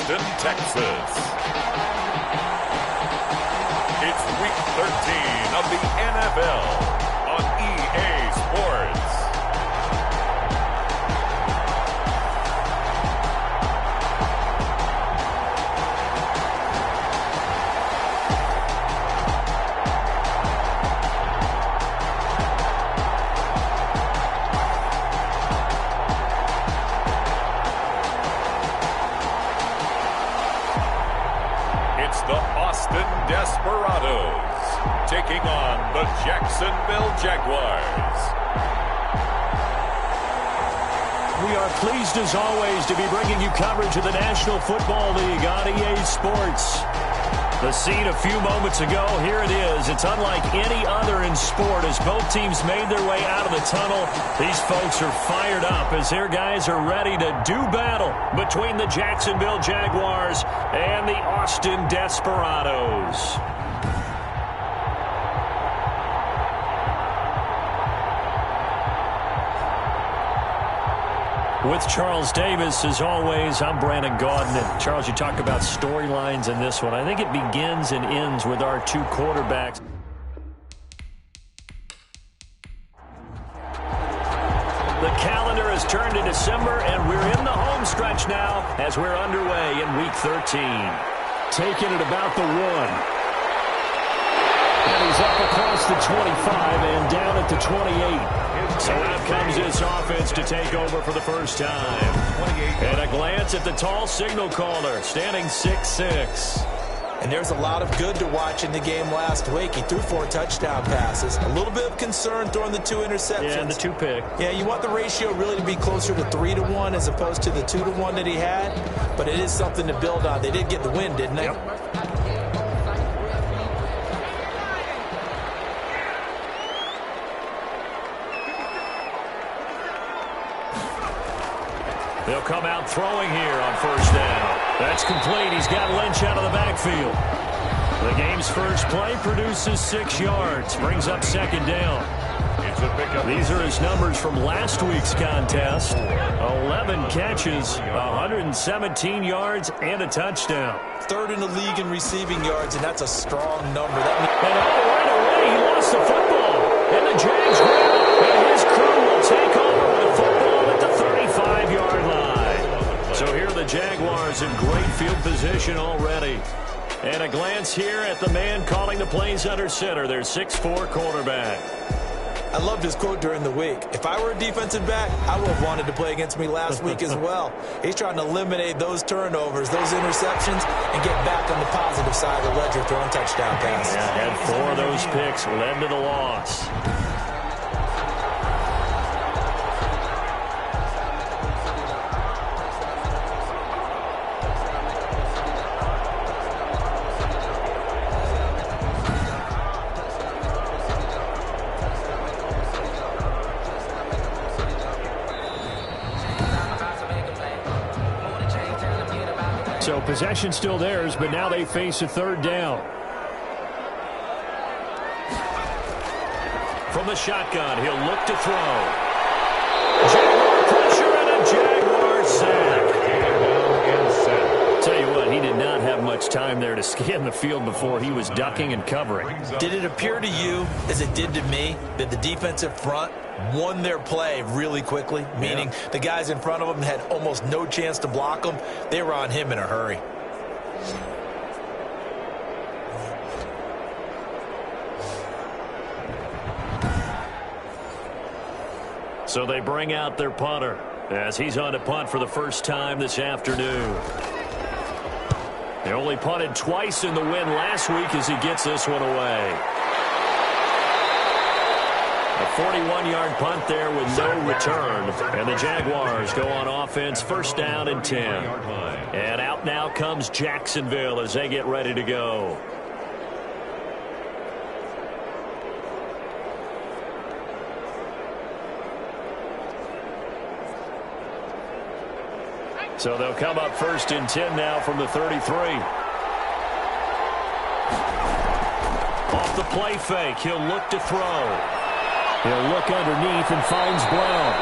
Austin, Texas. It's Week 13 of the NFL on EA Sports. It's the Austin Desperados taking on the Jacksonville Jaguars. We are pleased as always to be bringing you coverage of the National Football League on EA Sports. The scene a few moments ago, here it is. It's unlike any other in sport as both teams made their way out of the tunnel. These folks are fired up as their guys are ready to do battle between the Jacksonville Jaguars and the Austin Desperados. With Charles Davis, as always, I'm Brandon Gaudin. And Charles, you talk about storylines in this one. I think it begins and ends with our two quarterbacks. The calendar has turned to December, and we're in the home stretch now as we're underway in Week 13. Taking it about the 1. And he's up across the 25 and down at the 28. So out comes this offense to take over for the first time. And a glance at the tall signal caller, standing 6'6". And there's a lot of good to watch in the game last week. He threw 4 touchdown passes. A little bit of concern throwing the 2 interceptions. Yeah, and the 2 pick. Yeah, you want the ratio really to be closer to 3-1 as opposed to the 2-1 that he had. But it is something to build on. They did get the win, didn't they? Yep. They'll come out throwing here on first down. That's complete. He's got Lynch out of the backfield. The game's first play produces 6 yards. Brings up second down. These are his numbers from last week's contest. 11 catches, 117 yards, and a touchdown. 3rd in the league in receiving yards, and that's a strong number. And right away, he lost the football. And the Jags grab it, and his crew will take over with the football at the 35-yard line. So here are the Jaguars in great field position already. And a glance here at the man calling the plays under center, their 6'4" quarterback. I loved his quote during the week. If I were a defensive back, I would have wanted to play against me last week as well. He's trying to eliminate those turnovers, those interceptions, and get back on the positive side of the ledger throwing touchdown passes. Yeah, had 4 of those picks led to the loss. So possession still theirs, but now they face a 3rd down. From the shotgun, he'll look to throw. Jaguar pressure and a Jaguar sack. Tell you what, he did not have much time there to scan the field before he was ducking and covering. Did it appear to you, as it did to me, that the defensive front won their play really quickly, meaning the guys in front of them had almost no chance to block them? They were on him in a hurry. So they bring out their punter as he's on to punt for the first time this afternoon. They only punted twice in the win last week as he gets this one away. A 41-yard punt there with no return. And the Jaguars go on offense, first down and 10. And out now comes Jacksonville as they get ready to go. So they'll come up first and 10 now from the 33. Off the play fake, he'll look to throw. He'll look underneath and finds Brown.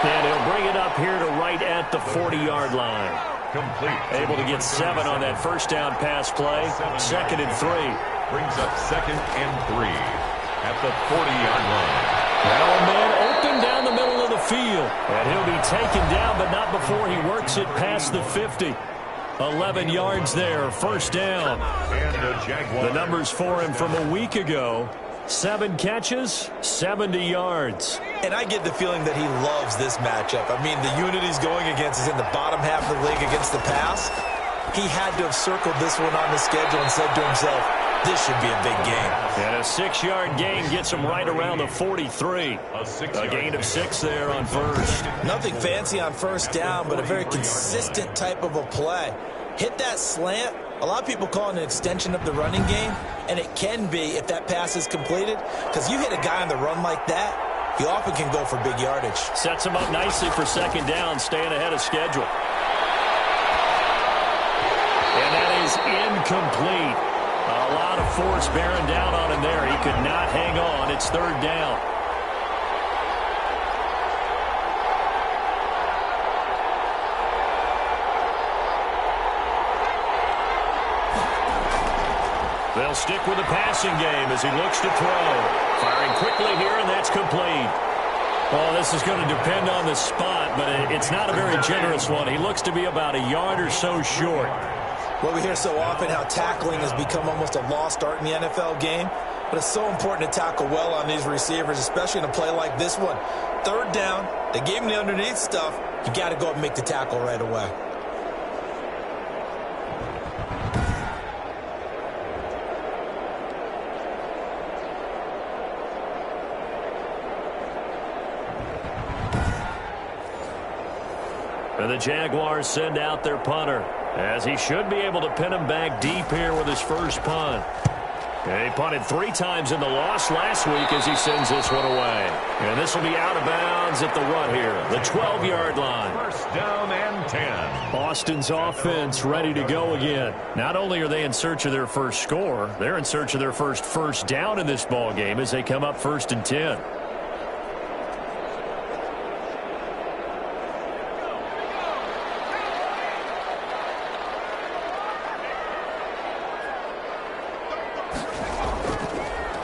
And he'll bring it up here to right at the 40-yard line. Complete. Able to get 7 on that first down pass play. 2nd and 3. Brings up 2nd and 3 at the 40-yard line. Well, man, open down the middle of the field. And he'll be taken down, but not before he works it past the 50. 11 yards there, first down. And the Jaguars. The numbers for him from a week ago. 7 catches, 70 yards. And I get the feeling that he loves this matchup. I mean, the unit he's going against is in the bottom half of the league against the pass. He had to have circled this one on the schedule and said to himself, this should be a big game. And a 6-yard gain gets him right around the 43. A gain of 6 there on first. Nothing fancy on first down, but a very consistent type of a play. Hit that slant. A lot of people call it an extension of the running game, and it can be if that pass is completed, because you hit a guy on the run like that, he often can go for big yardage. Sets him up nicely for 2nd down, staying ahead of schedule. And that is incomplete. A lot of force bearing down on him there. He could not hang on. It's 3rd down. They'll stick with the passing game as he looks to throw. Firing quickly here, and that's complete. Well, this is going to depend on the spot, but it's not a very generous one. He looks to be about a yard or so short. Well, we hear so often how tackling has become almost a lost art in the NFL game, but it's so important to tackle well on these receivers, especially in a play like this one. 3rd down, they gave him the underneath stuff. You got to go up and make the tackle right away. And the Jaguars send out their punter, as he should be able to pin him back deep here with his first punt. And he punted 3 times in the loss last week as he sends this one away. And this will be out of bounds at the run here, the 12-yard line. First down and 10. Boston's offense ready to go again. Not only are they in search of their first score, they're in search of their first down in this ball game as they come up 1st and 10.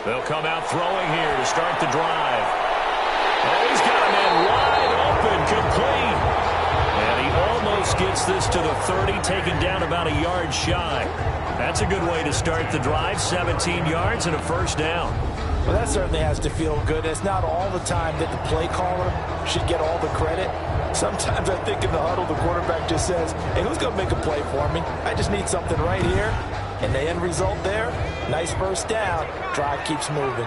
They'll come out throwing here to start the drive. Oh, he's got a man wide open, complete. And he almost gets this to the 30, taken down about a yard shy. That's a good way to start the drive, 17 yards and a first down. Well, that certainly has to feel good. It's not all the time that the play caller should get all the credit. Sometimes I think in the huddle, the quarterback just says, hey, who's going to make a play for me? I just need something right here. And the end result there, nice first down. Drive keeps moving.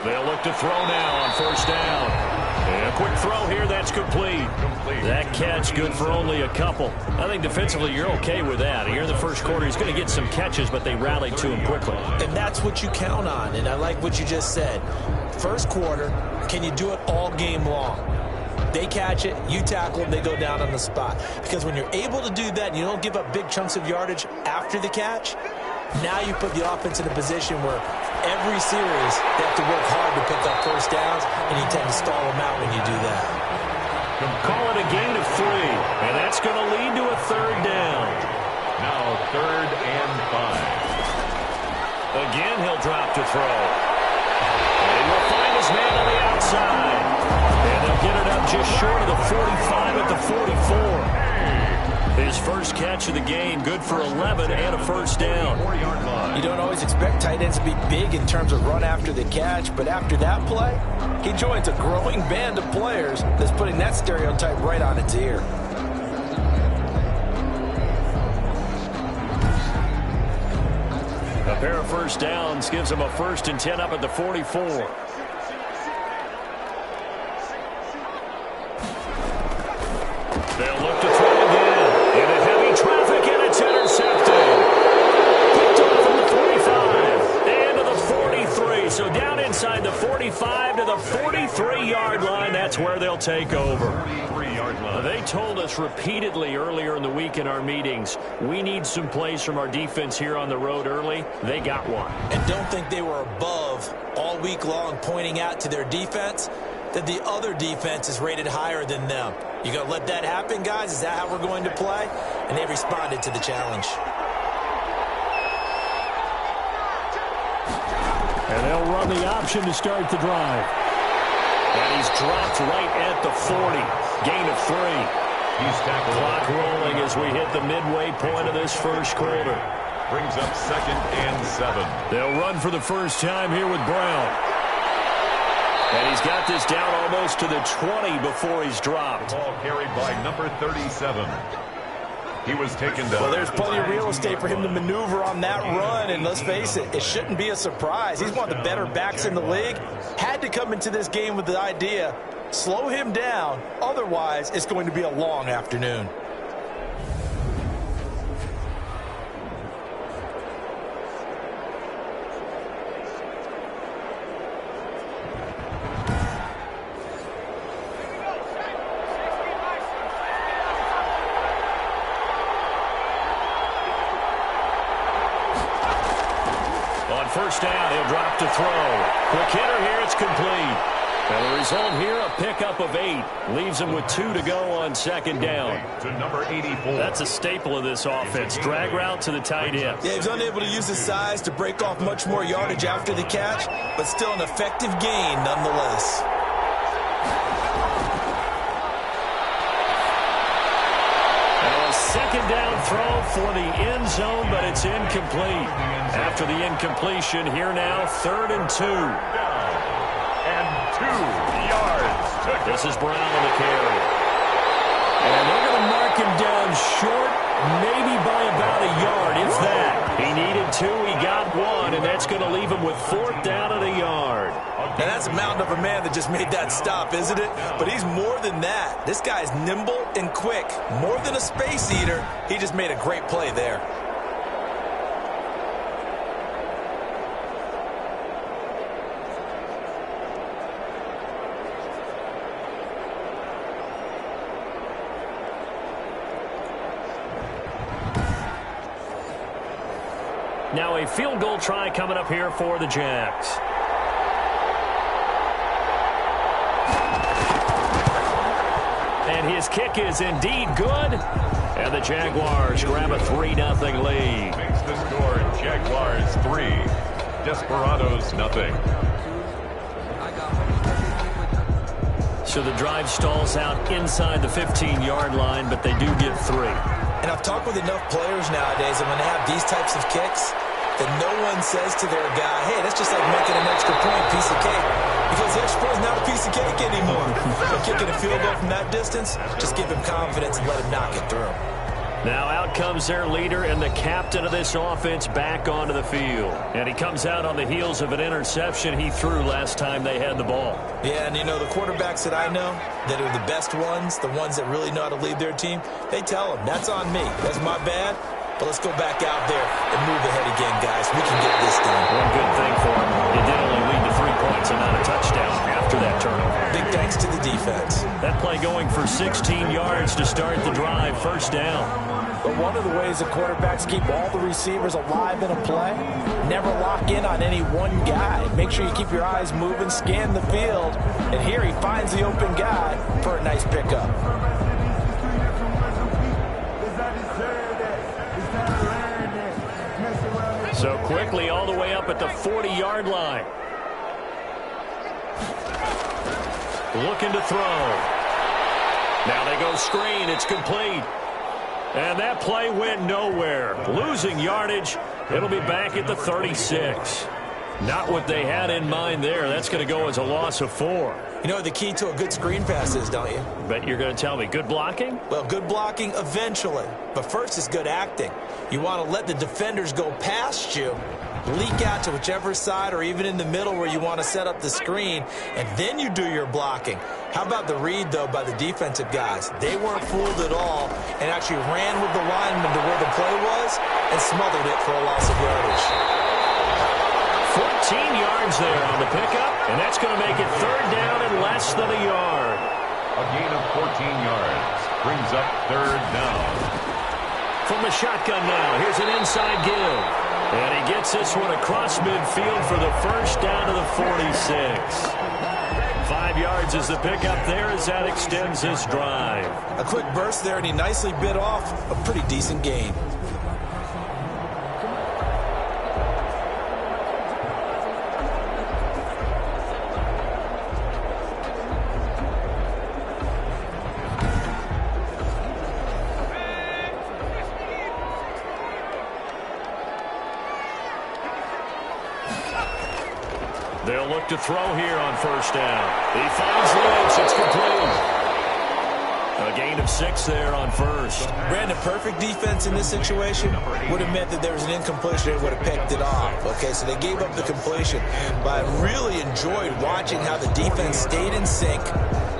They'll look to throw now on first down. And a quick throw here, that's complete. That catch good for only a couple. I think defensively you're okay with that. Here in the first quarter, he's going to get some catches, but they rallied to him quickly. And that's what you count on, and I like what you just said. First quarter, can you do it all game long? They catch it, you tackle them, they go down on the spot. Because when you're able to do that and you don't give up big chunks of yardage after the catch, now you put the offense in a position where every series they have to work hard to pick up first downs, and you tend to stall them out when you do that. Call it a gain of 3, and that's going to lead to a 3rd down. Now 3rd and 5. Again, he'll drop to throw. And he will find his man on the outside. And they'll get it up just short of the 45 at the 44. His first catch of the game, good for 11 and a first down. You don't always expect tight ends to be big in terms of run after the catch, but after that play, he joins a growing band of players that's putting that stereotype right on its ear. A pair of first downs gives him a 1st and 10 up at the 44. They'll look to throw again. In a heavy traffic, and it's intercepted. Picked off from the 45 and to the 43. So down inside the 45 to the 43-yard line. That's where they'll take over. 43-yard line. They told us repeatedly earlier in the week in our meetings, we need some plays from our defense here on the road early. They got one. And don't think they were above all week long pointing out to their defense that the other defense is rated higher than them. You going to let that happen, guys? Is that how we're going to play? And they responded to the challenge. And they'll run the option to start the drive. And he's dropped right at the 40. Gain of 3. He's tackled. Clock rolling as we hit the midway point of this first quarter. Brings up 2nd and 7. They'll run for the first time here with Brown. And he's got this down almost to the 20 before he's dropped. Ball carried by number 37. He was taken down. Well, there's plenty of real estate for him to maneuver on that run, and let's face it, it shouldn't be a surprise. He's one of the better backs in the league. Had to come into this game with the idea, slow him down, otherwise it's going to be a long afternoon. First down, he'll drop to throw. Quick hitter here, it's complete. And the result here, a pickup of 8. Leaves him with 2 to go on 2nd down. To number 84. That's a staple of this offense. Drag route to the tight end. Yeah, he's unable to use his size to break off much more yardage after the catch, but still an effective gain nonetheless. Second down throw for the end zone, but it's incomplete. After the incompletion, here now, 3rd and 2. And 2 yards. This is Brown on the carry. And they're going to mark him down short, maybe by about a yard, if that. He needed 2, he got 1, and that's going to leave him with 4th down and a yard. Now, that's a mountain of a man that just made that stop, isn't it? But he's more than that. This guy's nimble and quick. More than a space eater, he just made a great play there. Now a field goal try coming up here for the Jags. And his kick is indeed good. And the Jaguars grab a 3-0 lead. Makes the score Jaguars 3, Desperados 0. So the drive stalls out inside the 15-yard line, but they do get 3. And I've talked with enough players nowadays, and when they have these types of kicks, that no one says to their guy, hey, that's just like making an extra point, piece of cake. Because the extra point is not a piece of cake anymore. So kicking a field goal from that distance, just give him confidence and let him knock it through. Now out comes their leader and the captain of this offense back onto the field. And he comes out on the heels of an interception he threw last time they had the ball. Yeah, and you know, the quarterbacks that I know that are the best ones, the ones that really know how to lead their team, they tell them, that's on me. That's my bad. But let's go back out there and move ahead again, guys. We can get this done. One good thing for him, he did only lead to 3 points and not a touchdown after that turnover. Big thanks to the defense. That play going for 16 yards to start the drive, 1st down. But one of the ways the quarterbacks keep all the receivers alive in a play, never lock in on any one guy. Make sure you keep your eyes moving, scan the field, and here he finds the open guy for a nice pickup. So quickly all the way up at the 40-yard line. Looking to throw. Now they go screen. It's complete. And that play went nowhere. Losing yardage. It'll be back at the 36. Not what they had in mind there. That's going to go as a loss of 4. You know what the key to a good screen pass is, don't you? Bet you're going to tell me. Good blocking? Well, good blocking eventually. But first is good acting. You want to let the defenders go past you, leak out to whichever side or even in the middle where you want to set up the screen, and then you do your blocking. How about the read, though, by the defensive guys? They weren't fooled at all and actually ran with the lineman to where the play was and smothered it for a loss of yardage. 14 yards there on the pickup, and that's going to make it 3rd down and less than a yard. A gain of 14 yards brings up 3rd down. From the shotgun now, here's an inside give. And he gets this one across midfield for the 1st down to the 46. 5 yards is the pickup there as that extends his drive. A quick burst there, and he nicely bit off a pretty decent gain. They'll look to throw here on first down. He finds Lynch. It's complete. A gain of 6 there on first. Brandon, perfect defense in this situation would have meant that there was an incompletion and would have picked it off. Okay, so they gave up the completion. But I really enjoyed watching how the defense stayed in sync,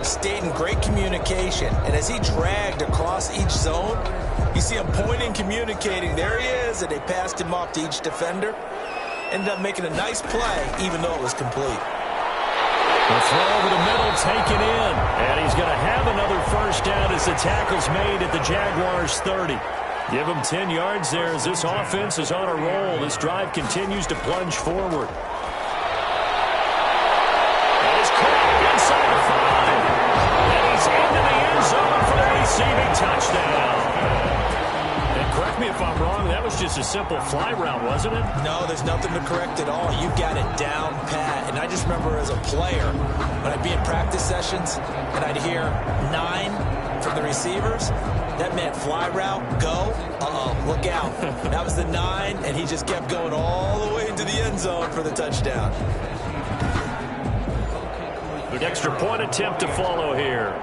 stayed in great communication. And as he dragged across each zone, you see him pointing, communicating. There he is, and they passed him off to each defender. Ended up making a nice play, even though it was complete. The throw over the middle taken in. And he's going to have another first down as the tackle's made at the Jaguars' 30. Give him 10 yards there as this offense is on a roll. This drive continues to plunge forward. And he's caught inside the 5. And he's into the end zone for the receiving touchdown. Correct me if I'm wrong, that was just a simple fly route, wasn't it? No, there's nothing to correct at all. You got it down pat. And I just remember as a player, when I'd be in practice sessions and I'd hear 9 from the receivers, that meant fly route, go, look out. That was the 9, and he just kept going all the way into the end zone for the touchdown. The extra point attempt to follow here.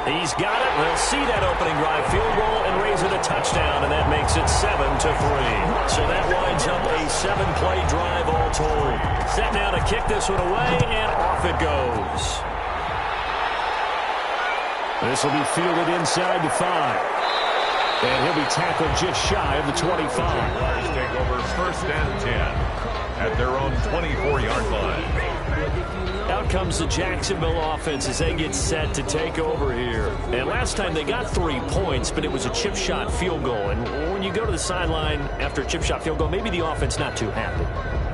He's got it. They'll see that opening drive field goal and raise it a touchdown, and that makes it 7-3. So that winds up a 7-play drive all told. Set now to kick this one away, and off it goes. This will be fielded inside the 5. And he'll be tackled just shy of the 25. Jaguars take over first and 10 at their own 24-yard line. Out comes the Jacksonville offense as they get set to take over here. And last time they got 3 points, but it was a chip shot field goal. And when you go to the sideline after a chip shot field goal, maybe the offense not too happy.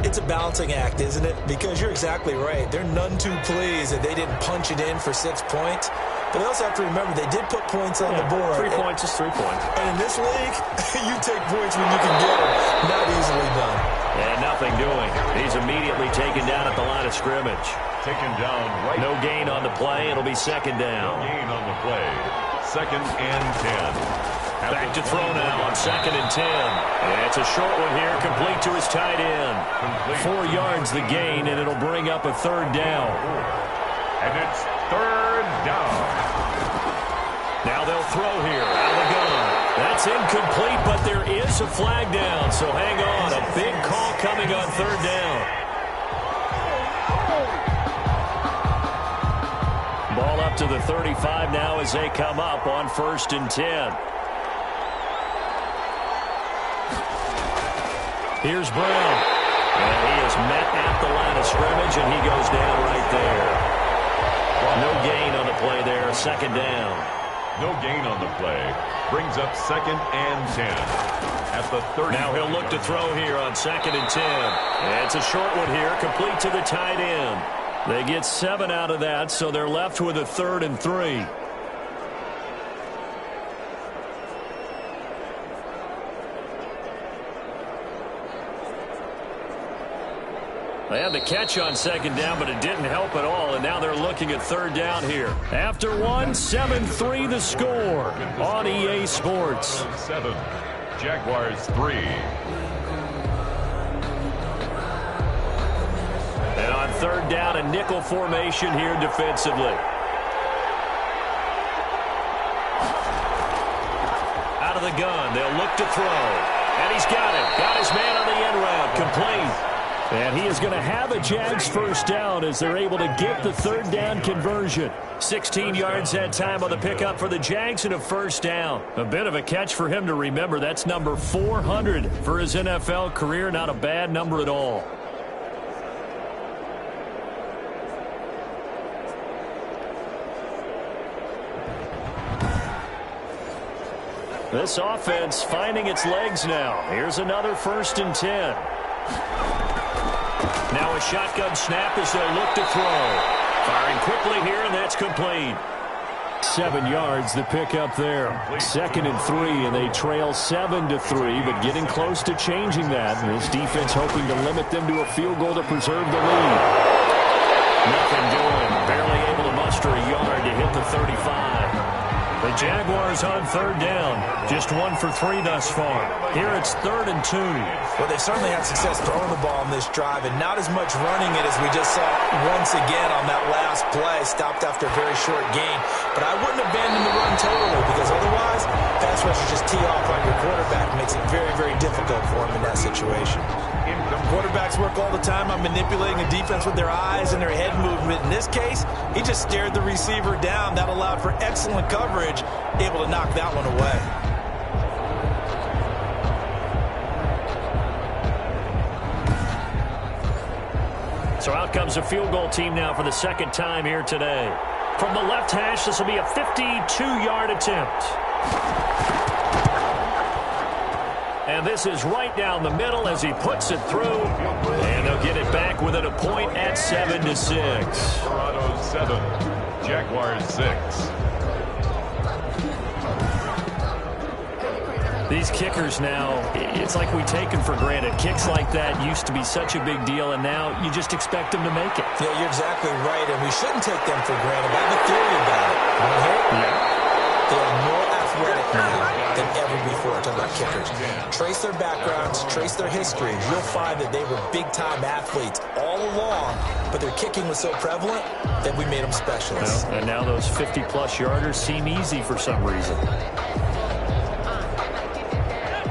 It's a balancing act, isn't it? Because you're exactly right. They're none too pleased that they didn't punch it in for 6 points. But they also have to remember they did put points on the board. 3 points is 3 points. And in this league, you take points when you can get them. Not easily done. And nothing doing. He's immediately taken down at the line of scrimmage. Taken down right. No gain on the play. It'll be second down. No gain on the play. Second and 10. Back to throw now on second and 10. And it's a short one here, complete to his tight end. 4 yards the gain, and it'll bring up a third down. And it's third down. Now they'll throw here out of the gun. That's incomplete, but there is a flag down, so hang on. A big call coming on third down. Ball up to the 35 now as they come up on first and 10. Here's Brown. And he is met at the line of scrimmage, and he goes down right there. No gain on the play there, second down. No gain on the play. Brings up second and 10 at the 30. Now he'll look to throw here on second and 10. And it's a short one here, complete to the tight end. They get 7 out of that, so they're left with a third and 3. They had the catch on second down, but it didn't help at all, and now they're looking at third down here. After one, 7-3 the score on EA Sports. 7, Jaguars 3. And on third down, a nickel formation here defensively. Out of the gun, they'll look to throw. And he's got it. Got his man on the end route, complete. And he is going to have a Jags first down as they're able to get the third down conversion. 16 yards that time on the pickup for the Jags and a first down. A bit of a catch for him to remember. That's number 400 for his NFL career. Not a bad number at all. This offense finding its legs now. Here's another first and 10. Now a shotgun snap as they'll look to throw. Firing quickly here, and that's complete. 7 yards the pick up there. 2nd and 3, and they trail 7-3, but getting close to changing that. And this defense hoping to limit them to a field goal to preserve the lead. Nothing doing. Barely able to muster a yard to hit the 35. The Jaguars on 3rd down. Just 1 for 3 thus far. Here it's 3rd and 2. Well, they certainly had success throwing the ball on this drive, and not as much running it as we just saw once again on that last play. Stopped after a very short gain. But I wouldn't abandon the run totally, because otherwise, pass rushers just tee off on your quarterback. It makes it very, very difficult for him in that situation. Quarterbacks work all the time on manipulating a defense with their eyes and their head movement. In this case, he just stared the receiver down. That allowed for excellent coverage, able to knock that one away. So out comes a field goal team now for the 2nd time here today. From the left hash, this will be a 52-yard attempt. And this is right down the middle as he puts it through. And they'll get it back within a point at 7-6. Desperados 7, Jaguars 6. These kickers now, it's like we take them for granted. Kicks like that used to be such a big deal, and now you just expect them to make it. Yeah, you're exactly right, and we shouldn't take them for granted. I have a theory about it. They are more athletic now than ever before. I'm talking about kickers. Trace their backgrounds, trace their history. You'll find that they were big-time athletes all along, but their kicking was so prevalent that we made them specialists. And now those 50-plus yarders seem easy for some reason.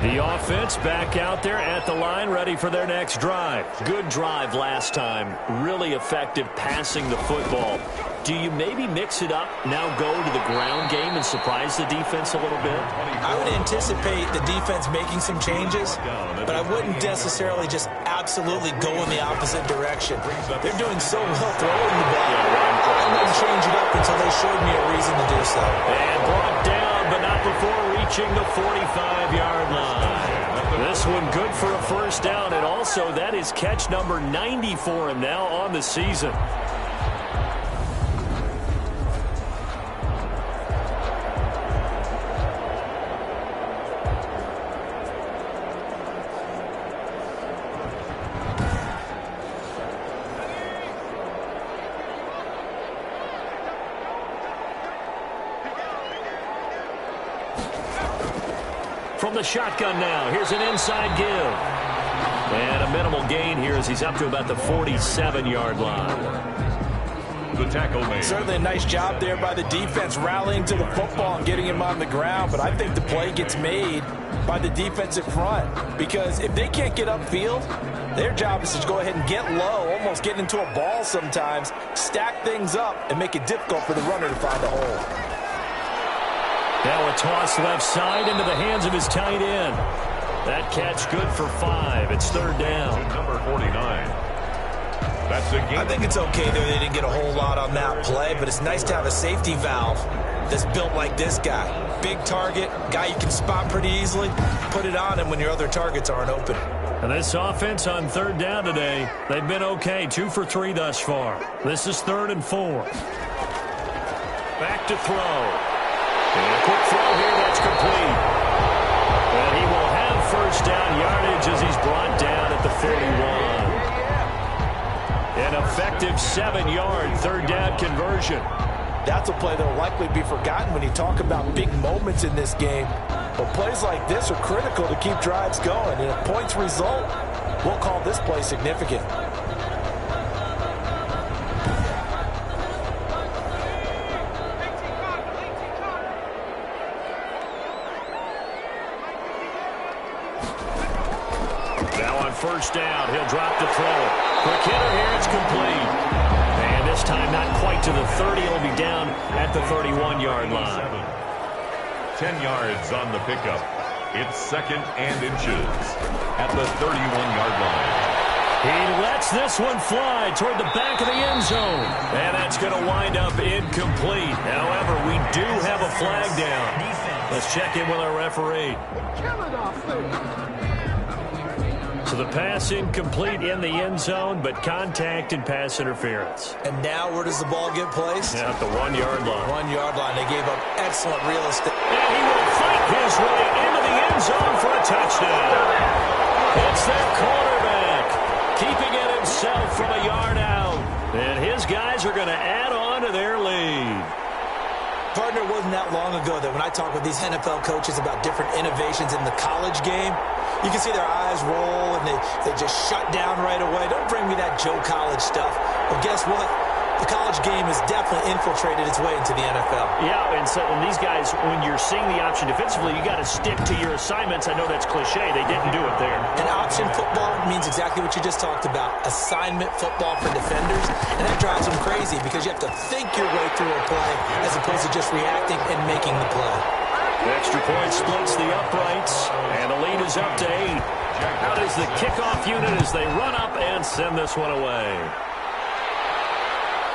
The offense back out there at the line, ready for their next drive. Good drive last time. Really effective passing the football. Do you maybe mix it up, now go to the ground game and surprise the defense a little bit? I would anticipate the defense making some changes, but I wouldn't necessarily just absolutely go in the opposite direction. They're doing so well throwing the ball. I wouldn't change it up until they showed me a reason to do so. And brought down, but not before reaching the 45-yard line. This one good for a first down, and also that is catch number 90 for him now on the season. From the shotgun now, here's an inside give. And a minimal gain here as he's up to about the 47-yard line. The tackle made. Certainly a nice job there by the defense rallying to the football and getting him on the ground, but I think the play gets made by the defensive front, because if they can't get upfield, their job is to go ahead and get low, almost get into a ball sometimes, stack things up, and make it difficult for the runner to find a hole. Now a toss left side into the hands of his tight end. That catch good for 5. It's 3rd down. Number 49. That's a game. I think it's okay there. They didn't get a whole lot on that play, but it's nice to have a safety valve that's built like this guy. Big target, guy you can spot pretty easily. Put it on him when your other targets aren't open. And this offense on 3rd down today, they've been okay. 2 for 3 thus far. This is 3rd and 4. Back to throw. And a quick throw here, that's complete. And he will have first down yardage as he's brought down at the 41. An effective 7-yard 3rd down conversion. That's a play that will likely be forgotten when you talk about big moments in this game. But plays like this are critical to keep drives going. And if points result, we'll call this play significant. First down, he'll drop the throw. Quick hitter here, it's complete. And this time not quite to the 30, he'll be down at the 31-yard line. 10 yards on the pickup. It's 2nd and inches at the 31-yard line. He lets this one fly toward the back of the end zone. And that's going to wind up incomplete. However, we do have a flag down. Let's check in with our referee. So the pass incomplete in the end zone, but contact and pass interference. And now where does the ball get placed? Yeah, at the 1 yard line. 1 yard line. They gave up excellent real estate. And he will fight his way into the end zone for a touchdown. It's their quarterback, keeping it himself from a yard out. And his guys are going to add on to their lead. Partner, it wasn't that long ago that when I talk with these NFL coaches about different innovations in the college game, you can see their eyes roll and they just shut down right away. Don't bring me that Joe College stuff. Well, guess what? The college game has definitely infiltrated its way into the NFL. Yeah, and these guys, when you're seeing the option defensively, you got to stick to your assignments. I know that's cliche. They didn't do it there. And option football means exactly what you just talked about, assignment football for defenders. And that drives them crazy because you have to think your way through a play as opposed to just reacting and making the play. The extra point splits the uprights, and the lead is up to 8. Out is the kickoff unit as they run up and send this one away.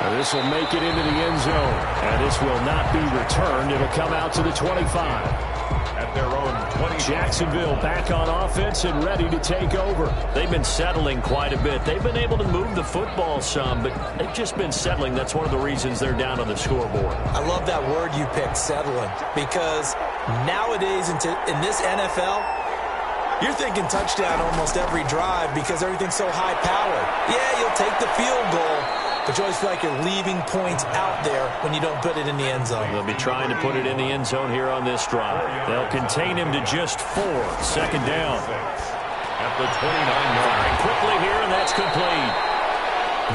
Now this will make it into the end zone, and this will not be returned. It'll come out to the 25. At their own 20. Jacksonville back on offense and ready to take over. They've been settling quite a bit. They've been able to move the football some, but they've just been settling. That's one of the reasons they're down on the scoreboard. I love that word you picked, settling, because nowadays in this NFL, you're thinking touchdown almost every drive because everything's so high-powered. Yeah, you'll take the field goal, but you always feel like you're leaving points out there when you don't put it in the end zone. They'll be trying to put it in the end zone here on this drive. They'll contain him to just 4. Second down. At the 29-yard line. Quickly here, and that's complete.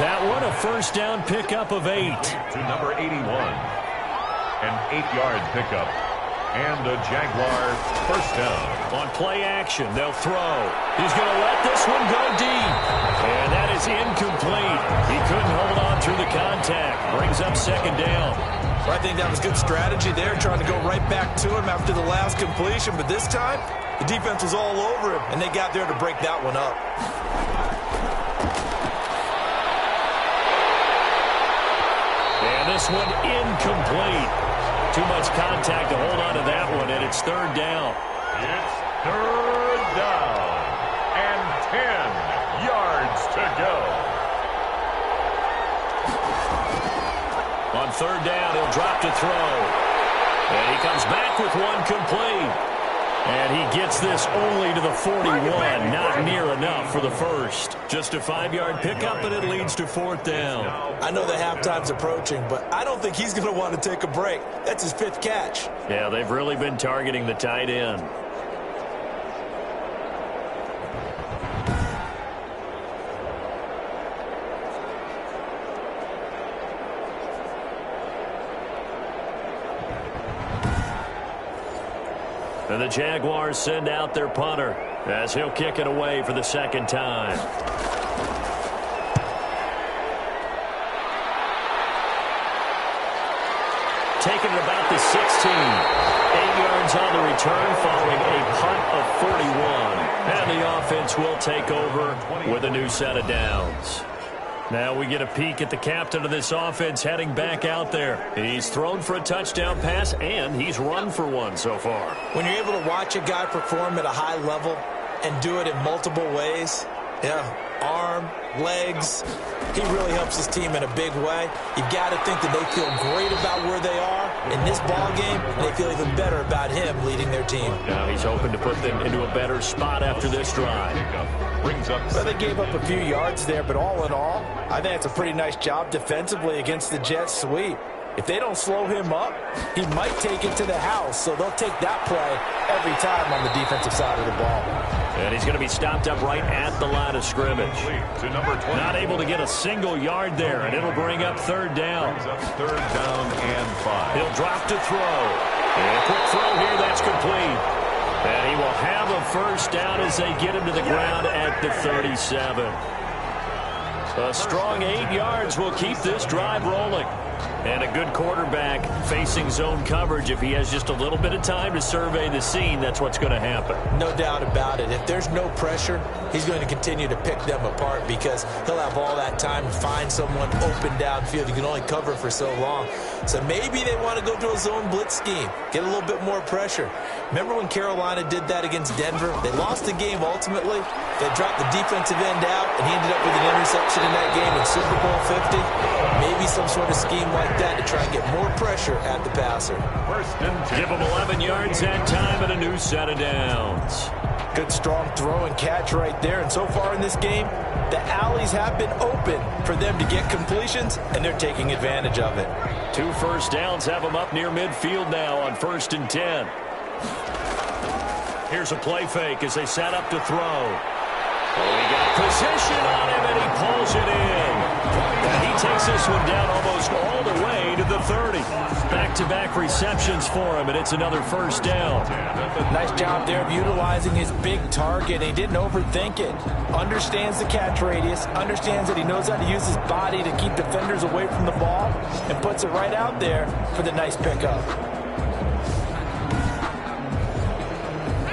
That one, a first down pickup of 8. To number 81. An 8-yard pickup. And a Jaguar first down. On play action, they'll throw. He's going to let this one go deep. And that is incomplete. He couldn't hold on through the contact. Brings up second down. Well, I think that was good strategy there, trying to go right back to him after the last completion. But this time, the defense was all over him, and they got there to break that one up. And this one incomplete. Too much contact to hold on to that one, and it's third down. It's third down and 10 yards to go. On third down, he'll drop to throw. And he comes back with one complete. And he gets this only to the 41. Not near enough for the first. Just a 5-yard pickup, and it leads to fourth down. I know the halftime's approaching, but I don't think he's going to want to take a break. That's his 5th catch. Yeah, they've really been targeting the tight end. And the Jaguars send out their punter as he'll kick it away for the second time. Taking it about the 16. 8 yards on the return following a punt of 41. And the offense will take over with a new set of downs. Now we get a peek at the captain of this offense heading back out there. He's thrown for a touchdown pass, and he's run for one so far. When you're able to watch a guy perform at a high level and do it in multiple ways, arm, legs, he really helps his team in a big way. You've got to think that they feel great about where they are in this ball game, and they feel even better about him leading their team. Now he's hoping to put them into a better spot after this drive. Well, they gave up a few yards there, but all in all, I think it's a pretty nice job defensively against the Jets sweep. If they don't slow him up, he might take it to the house, so they'll take that play every time on the defensive side of the ball. And he's going to be stopped up right at the line of scrimmage. To number 20. Not able to get a single yard there, and it'll bring up third down. Third down and 5. He'll drop to throw. And a quick throw here, that's complete. And he will have a first down as they get him to the ground at the 37. A strong 8 yards will keep this drive rolling. And a good quarterback facing zone coverage. If he has just a little bit of time to survey the scene, that's what's going to happen. No doubt about it. If there's no pressure, he's going to continue to pick them apart because he'll have all that time to find someone open downfield. You can only cover for so long. So maybe they want to go to a zone blitz scheme, get a little bit more pressure. Remember when Carolina did that against Denver? They lost the game ultimately. They dropped the defensive end out, and he ended up with an interception in that game in Super Bowl 50. Maybe some sort of scheme like that to try and get more pressure at the passer. Give him 11 yards that time and a new set of downs. Good strong throw and catch right there. And so far in this game, the alleys have been open for them to get completions, and they're taking advantage of it. 2 first downs have them up near midfield now on 1st and 10. Here's a play fake as they set up to throw. Oh, he got position on him, and he pulls it in. And he takes this one down almost all the way to the 30. Back-to-back receptions for him, and it's another first down. Nice job there of utilizing his big target. He didn't overthink it. Understands the catch radius, understands that he knows how to use his body to keep defenders away from the ball, and puts it right out there for the nice pickup.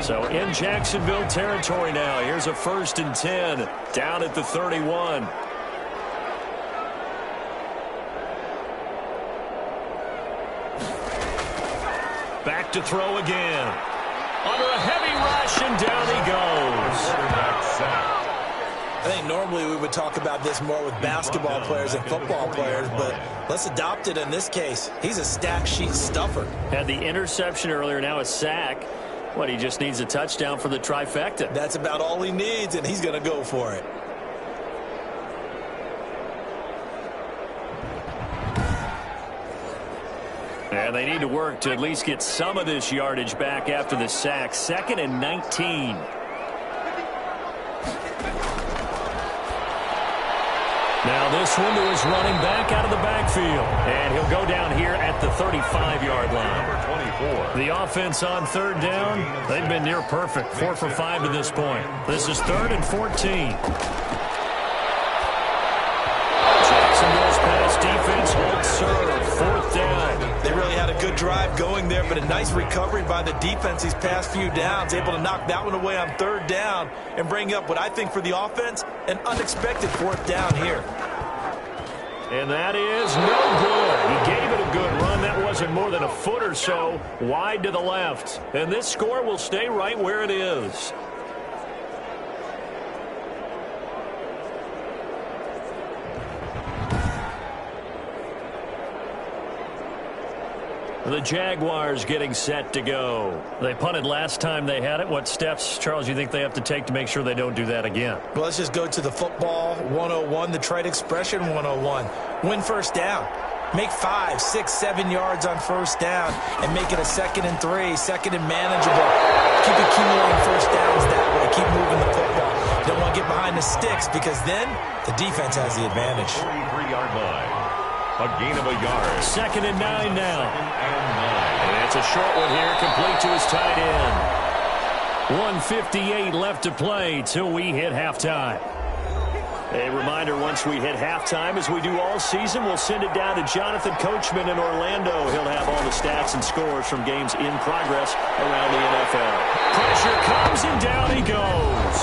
So in Jacksonville territory now. Here's a 1st and 10 down at the 31. Back to throw again. Under a heavy rush, and down he goes. I think normally we would talk about this more with basketball players and football players, but let's adopt it in this case. He's a stat sheet stuffer. Had the interception earlier, now a sack. What, he just needs a touchdown for the trifecta. That's about all he needs, and he's going to go for it. And they need to work to at least get some of this yardage back after the sack. 2nd and 19. Now this one to his running back out of the backfield. And he'll go down here at the 35-yard line. Number 24. The offense on 3rd down, they've been near perfect. 4 for 5 to this point. This is 3rd and 14. Jacksonville's pass defense holds serve. 4th down. They really had a good drive going there, but a nice recovery by the defense these past few downs, able to knock that one away on 3rd down and bring up what I think for the offense, an unexpected 4th down here. And that is no good. He gave it a good run. That wasn't more than a foot or so wide to the left. And this score will stay right where it is. The Jaguars getting set to go. They punted last time they had it. What steps, Charles, you think they have to take to make sure they don't do that again? Well, let's just go to the football 101, the trade expression 101. Win 1st down. Make 5, 6, 7 yards on 1st down and make it a 2nd and 3, 2nd and manageable. Keep accumulating 1st downs that way. Keep moving the football. Don't want to get behind the sticks because then the defense has the advantage. 43-yard line. A gain of a yard. 2nd and 9 now. 2nd and 9. And it's a short one here, complete to his tight end. 1:58 left to play till we hit halftime. A reminder, once we hit halftime, as we do all season, we'll send it down to Jonathan Coachman in Orlando. He'll have all the stats and scores from games in progress around the NFL. Pressure comes, and down he goes.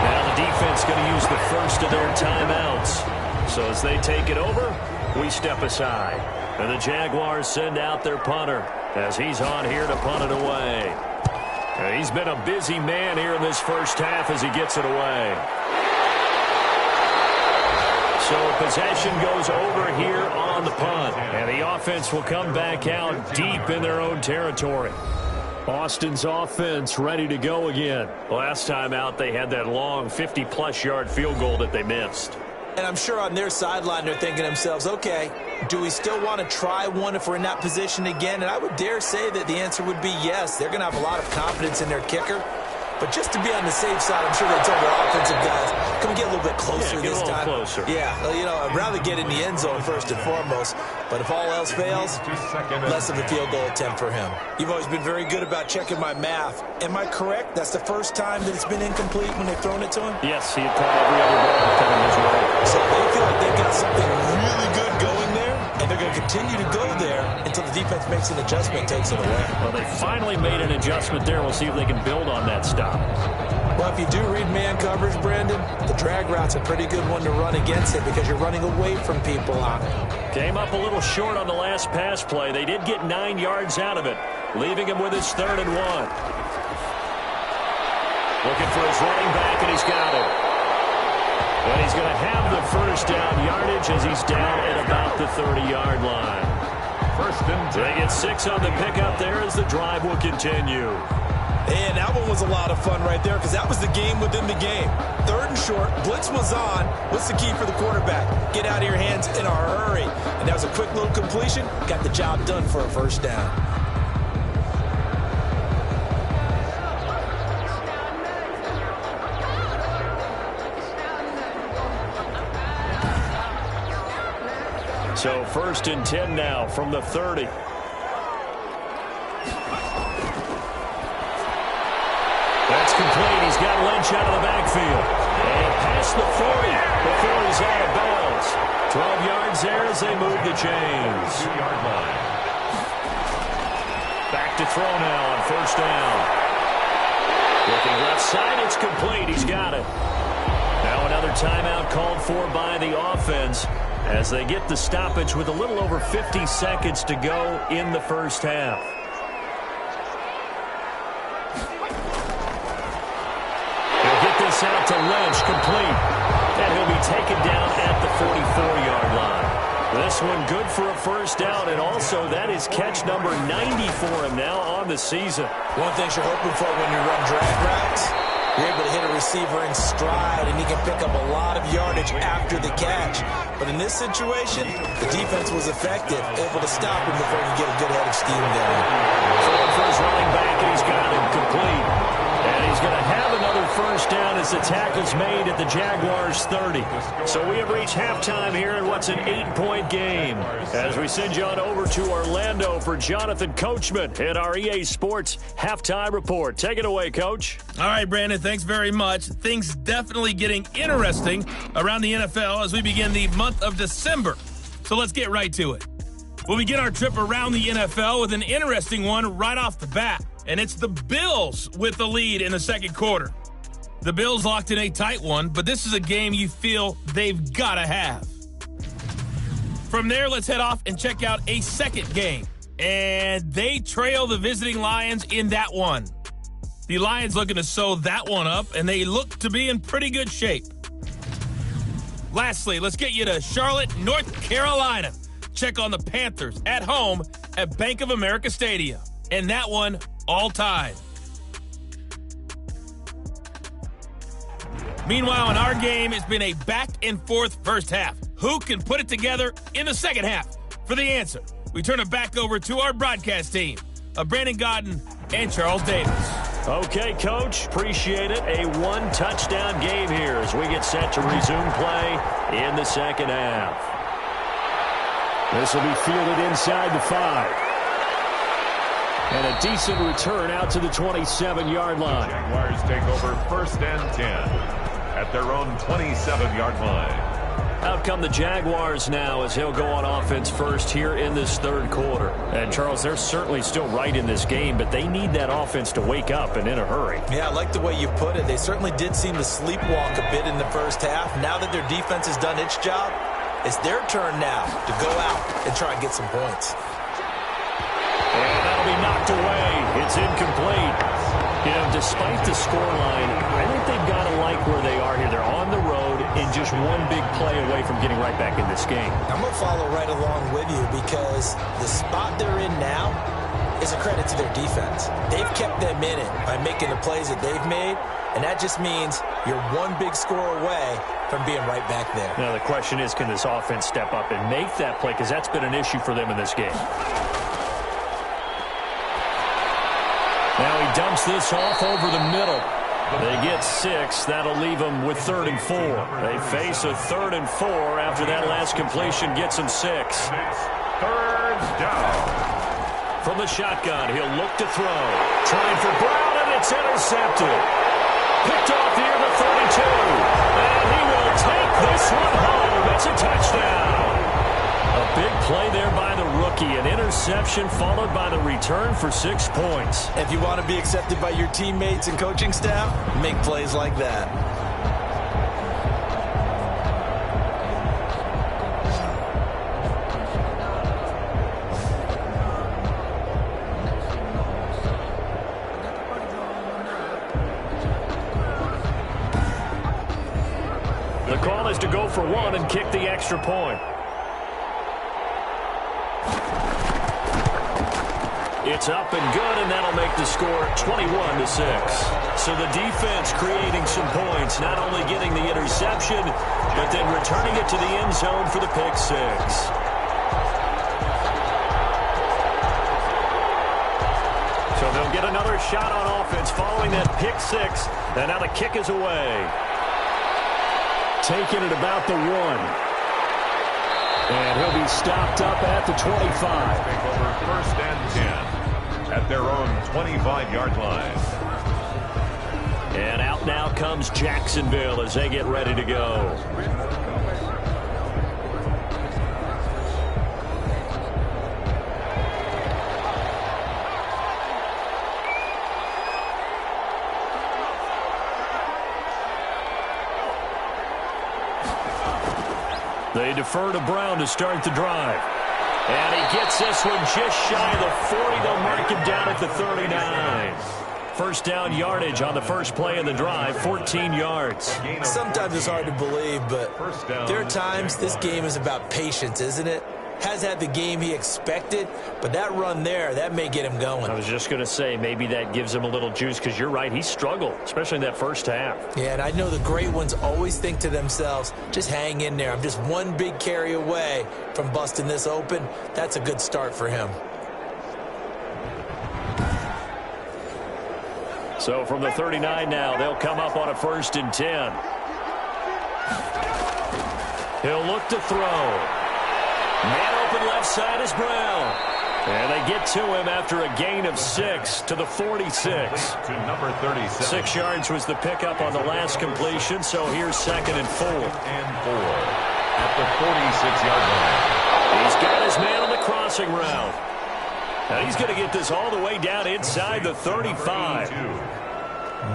Now the defense going to use the first of their timeouts. So as they take it over, we step aside. And the Jaguars send out their punter as he's on here to punt it away. And he's been a busy man here in this first half as he gets it away. So possession goes over here on the punt. And the offense will come back out deep in their own territory. Austin's offense ready to go again. Last time out, they had that long 50-plus yard field goal that they missed. And I'm sure on their sideline they're thinking to themselves, okay, do we still want to try one if we're in that position again? And I would dare say that the answer would be yes. They're going to have a lot of confidence in their kicker. But just to be on the safe side, I'm sure they told their offensive guys, can we get a little bit closer this time? Closer. Yeah, you know, I'd rather get in the end zone first and foremost. But if all else fails, less of a field goal attempt for him. You've always been very good about checking my math. Am I correct? That's the first time that it's been incomplete when they've thrown it to him? Yes, he had caught every other ball coming his way. So they feel like they've got something really good going there. and they're going to continue to go there until the defense makes an adjustment and takes it away. Well, they finally made an adjustment there. We'll see if they can build on that stop. Well, if you do read man coverage, Brandon, the drag route's a pretty good one to run against it because you're running away from people on it. Came up a little short on the last pass play. They did get 9 yards out of it, leaving him with his 3rd and 1. Looking for his running back, and he's got it. And he's going to have the first down yardage as he's down at about the 30-yard line. First and 10. They get 6 on the pickup there as the drive will continue. And that one was a lot of fun right there because that was the game within the game. 3rd and short, blitz was on. What's the key for the quarterback? Get out of your hands in a hurry. And that was a quick little completion. Got the job done for a first down. So 1st and 10 now from the 30. That's complete. He's got Lynch out of the backfield. And past the 40 before he's out of bounds. 12 yards there as they move the chains. 2-yard line. Back to throw now on 1st down. Looking left side, it's complete. He's got it. Now another timeout called for by the offense as they get the stoppage with a little over 50 seconds to go in the first half. They'll get this out to Lynch, complete. And he'll be taken down at the 44-yard line. This one good for a first down, and also that is catch number 90 for him now on the season. One thing you're hoping for when you run drag routes, you're able to hit a receiver in stride, and he can pick up a lot of yardage after the catch. But in this situation, the defense was effective, able to stop him before he get a good head of steam down. Throwing for his running back, and he's got him complete. And he's going to have another first down as the tackle's made at the Jaguars' 30. So we have reached halftime here in what's an 8-point game. As we send you on over to Orlando for Jonathan Coachman at our EA Sports Halftime Report. Take it away, Coach. All right, Brandon, thanks very much. Things definitely getting interesting around the NFL as we begin the month of December. So let's get right to it. We'll begin our trip around the NFL with an interesting one right off the bat. And it's the Bills with the lead in the second quarter. The Bills locked in a tight one, but this is a game you feel they've got to have. From there, let's head off and check out a second game. And they trail the visiting Lions in that one. The Lions looking to sew that one up, and they look to be in pretty good shape. Lastly, let's get you to Charlotte, North Carolina. Check on the Panthers at home at Bank of America Stadium. And that one all tied. Meanwhile, in our game, it's been a back-and-forth first half. Who can put it together in the second half? For the answer, we turn it back over to our broadcast team of Brandon Godden and Charles Davis. Okay, Coach, appreciate it. A one-touchdown game here as we get set to resume play in the second half. This will be fielded inside the 5. And a decent return out to the 27-yard line. Jaguars take over 1st and 10 at their own 27-yard line. Out come the Jaguars now as he'll go on offense first here in this third quarter. And, Charles, they're certainly still right in this game, but they need that offense to wake up and in a hurry. Yeah, I like the way you put it. They certainly did seem to sleepwalk a bit in the first half. Now that their defense has done its job, it's their turn now to go out and try and get some points. And that'll be knocked away. It's incomplete. You know, despite the scoreline, I think they've got to like where they are here. They're on the road and just one big play away from getting right back in this game. I'm going to follow right along with you because the spot they're in now is a credit to their defense. They've kept them in it by making the plays that they've made, and that just means you're one big score away from being right back there. Now, the question is, can this offense step up and make that play? Because that's been an issue for them in this game. Now he dumps this off over the middle. They get 6. That'll leave them with 3rd and 4. They face a 3rd and 4 after that last completion gets them 6. 3rd down. From the shotgun, he'll look to throw. Trying for Brown, and it's intercepted. Picked off near the 32. And he will take this one home. It's a touchdown. A Big play there by the rookie. An interception followed by the return for 6 points. If you want to be accepted by your teammates and coaching staff, make plays like that. The call is to go for one and kick the extra point. It's up and good, and that'll make the score 21-6. So the defense creating some points, not only getting the interception, but then returning it to the end zone for the pick six. So they'll get another shot on offense following that pick six, and now the kick is away. Taking it about the 1. And he'll be stopped up at the 25. Take over 1st and 10 at their own 25-yard line. And out now comes Jacksonville as they get ready to go. They defer to Brown to start the drive. And he gets this one just shy of the 40. They'll mark him down at the 39. First down yardage on the first play of the drive, 14 yards. Sometimes it's hard to believe, but there are times this game is about patience, isn't it? Has had the game he expected, but that run there, that may get him going. I was just going to say, maybe that gives him a little juice, because you're right, he struggled, especially in that first half. Yeah, and I know the great ones always think to themselves, just hang in there. I'm just one big carry away from busting this open. That's a good start for him. So from the 39 now, they'll come up on a 1st and 10. He'll look to throw. Man open left side is Brown. And they get to him after a gain of 6 to the 46. To number 37. 6 yards was the pickup on the last completion, so here's 2nd and 4. And 4 at the 46-yard line. He's got his man on the crossing route. And he's going to get this all the way down inside the 35.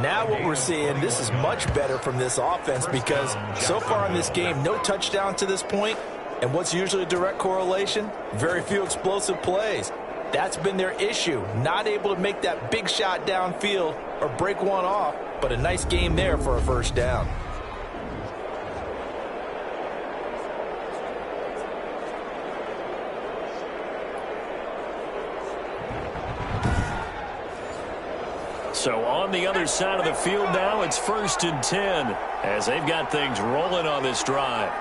Now what we're seeing, this is much better from this offense because so far in this game, no touchdown to this point. And what's usually a direct correlation? Very few explosive plays. That's been their issue. Not able to make that big shot downfield or break one off, but a nice game there for a first down. So on the other side of the field now, it's 1st and 10 as they've got things rolling on this drive.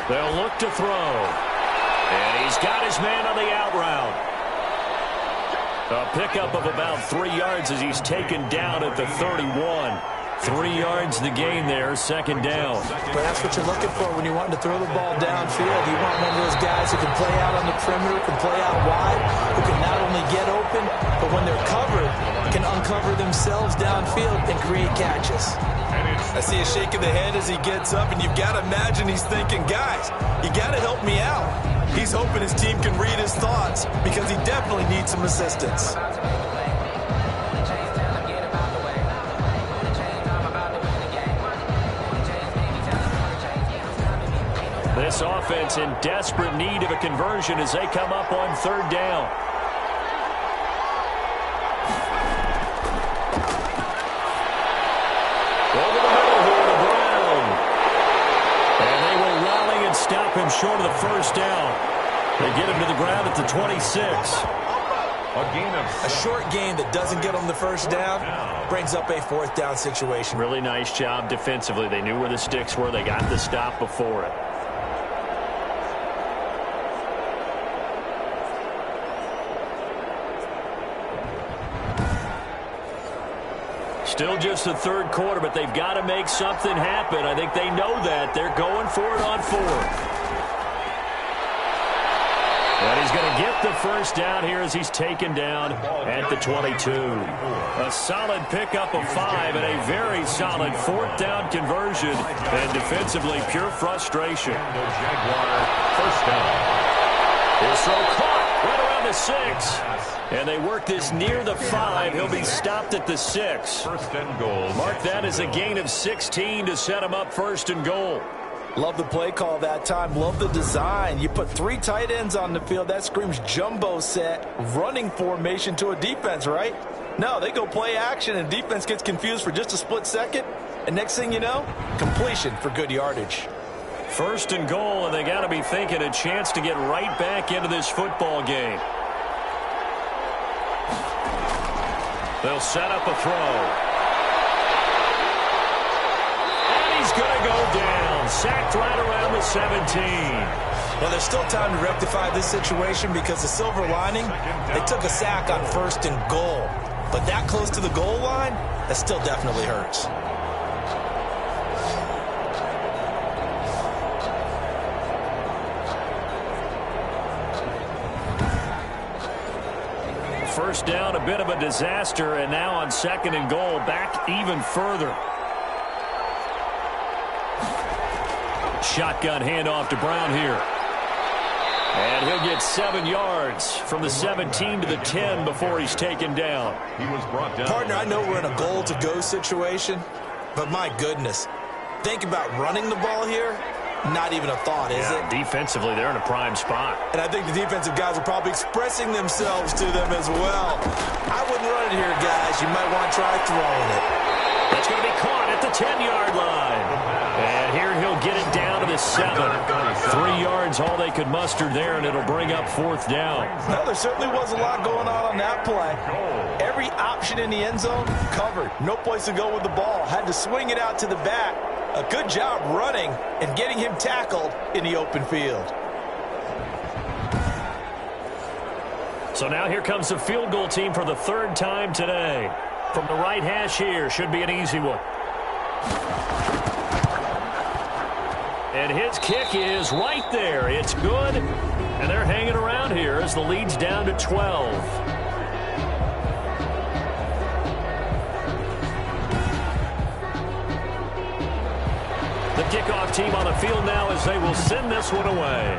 They'll look to throw. And he's got his man on the out route. A pickup of about 3 yards as he's taken down at the 31. 3 yards the gain there, 2nd down. But that's what you're looking for when you want to throw the ball downfield. You want one of those guys who can play out on the perimeter, can play out wide, who can not only get open, but when they're covered, can uncover themselves downfield and create catches. I see a shake of the head as he gets up, and you've got to imagine he's thinking, guys, you got to help me out. He's hoping his team can read his thoughts because he definitely needs some assistance. This offense in desperate need of a conversion as they come up on 3rd down. Over the middle here to Brown. And they will rally and stop him short of the 1st down. They get him to the ground at the 26. A short gain that doesn't get them the 1st down brings up a 4th down situation. Really nice job defensively. They knew where the sticks were. They got the stop before it. Still just the 3rd quarter, but they've got to make something happen. I think they know that. They're going for it on 4th. And he's going to get the first down here as he's taken down at the 22. A solid pickup of 5 and a very solid 4th down conversion. And defensively, pure frustration. Jaguar first down. His throw caught right around the 6. And they work this near the 5. He'll be stopped at the 6. First and goal. Mark that as a gain of 16 to set him up 1st and goal. Love the play call that time. Love the design. You put 3 tight ends on the field. That screams jumbo set, running formation to a defense, right? No, they go play action, and defense gets confused for just a split second. And next thing you know, completion for good yardage. 1st and goal, and they got to be thinking a chance to get right back into this football game. They'll set up a throw. And he's going to go down. Sacked right around the 17. Well, there's still time to rectify this situation because the silver lining, they took a sack on 1st and goal. But that close to the goal line, that still definitely hurts. First down, a bit of a disaster, and now on 2nd and goal, back even further. Shotgun handoff to Brown here. And he'll get 7 yards from the 17 to the 10 before he's taken down. He was brought down. Partner, I know we're in a goal-to-go situation, but my goodness, think about running the ball here. Not even a thought, is it? Defensively, they're in a prime spot. And I think the defensive guys are probably expressing themselves to them as well. I wouldn't run it here, guys. You might want to try throwing it. That's going to be caught at the 10-yard line. And here he'll get it down to the 7. 3 yards, all they could muster there, and it'll bring up 4th down. Well, there certainly was a lot going on that play. Every option in the end zone covered. No place to go with the ball. Had to swing it out to the back. A good job running and getting him tackled in the open field. So now here comes the field goal team for the 3rd time today. From the right hash here, should be an easy one. And his kick is right there. It's good. And they're hanging around here as the lead's down to 12. The kickoff team on the field now as they will send this one away.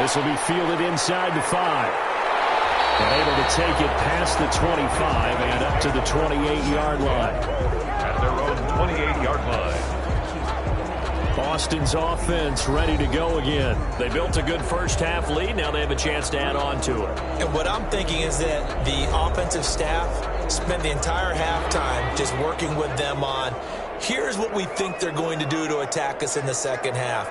This will be fielded inside the 5. And able to take it past the 25 and up to the 28-yard line. At their own 28-yard line. Boston's offense ready to go again. They built a good first-half lead. Now they have a chance to add on to it. And what I'm thinking is that the offensive staff spent the entire halftime just working with them on, here's what we think they're going to do to attack us in the second half.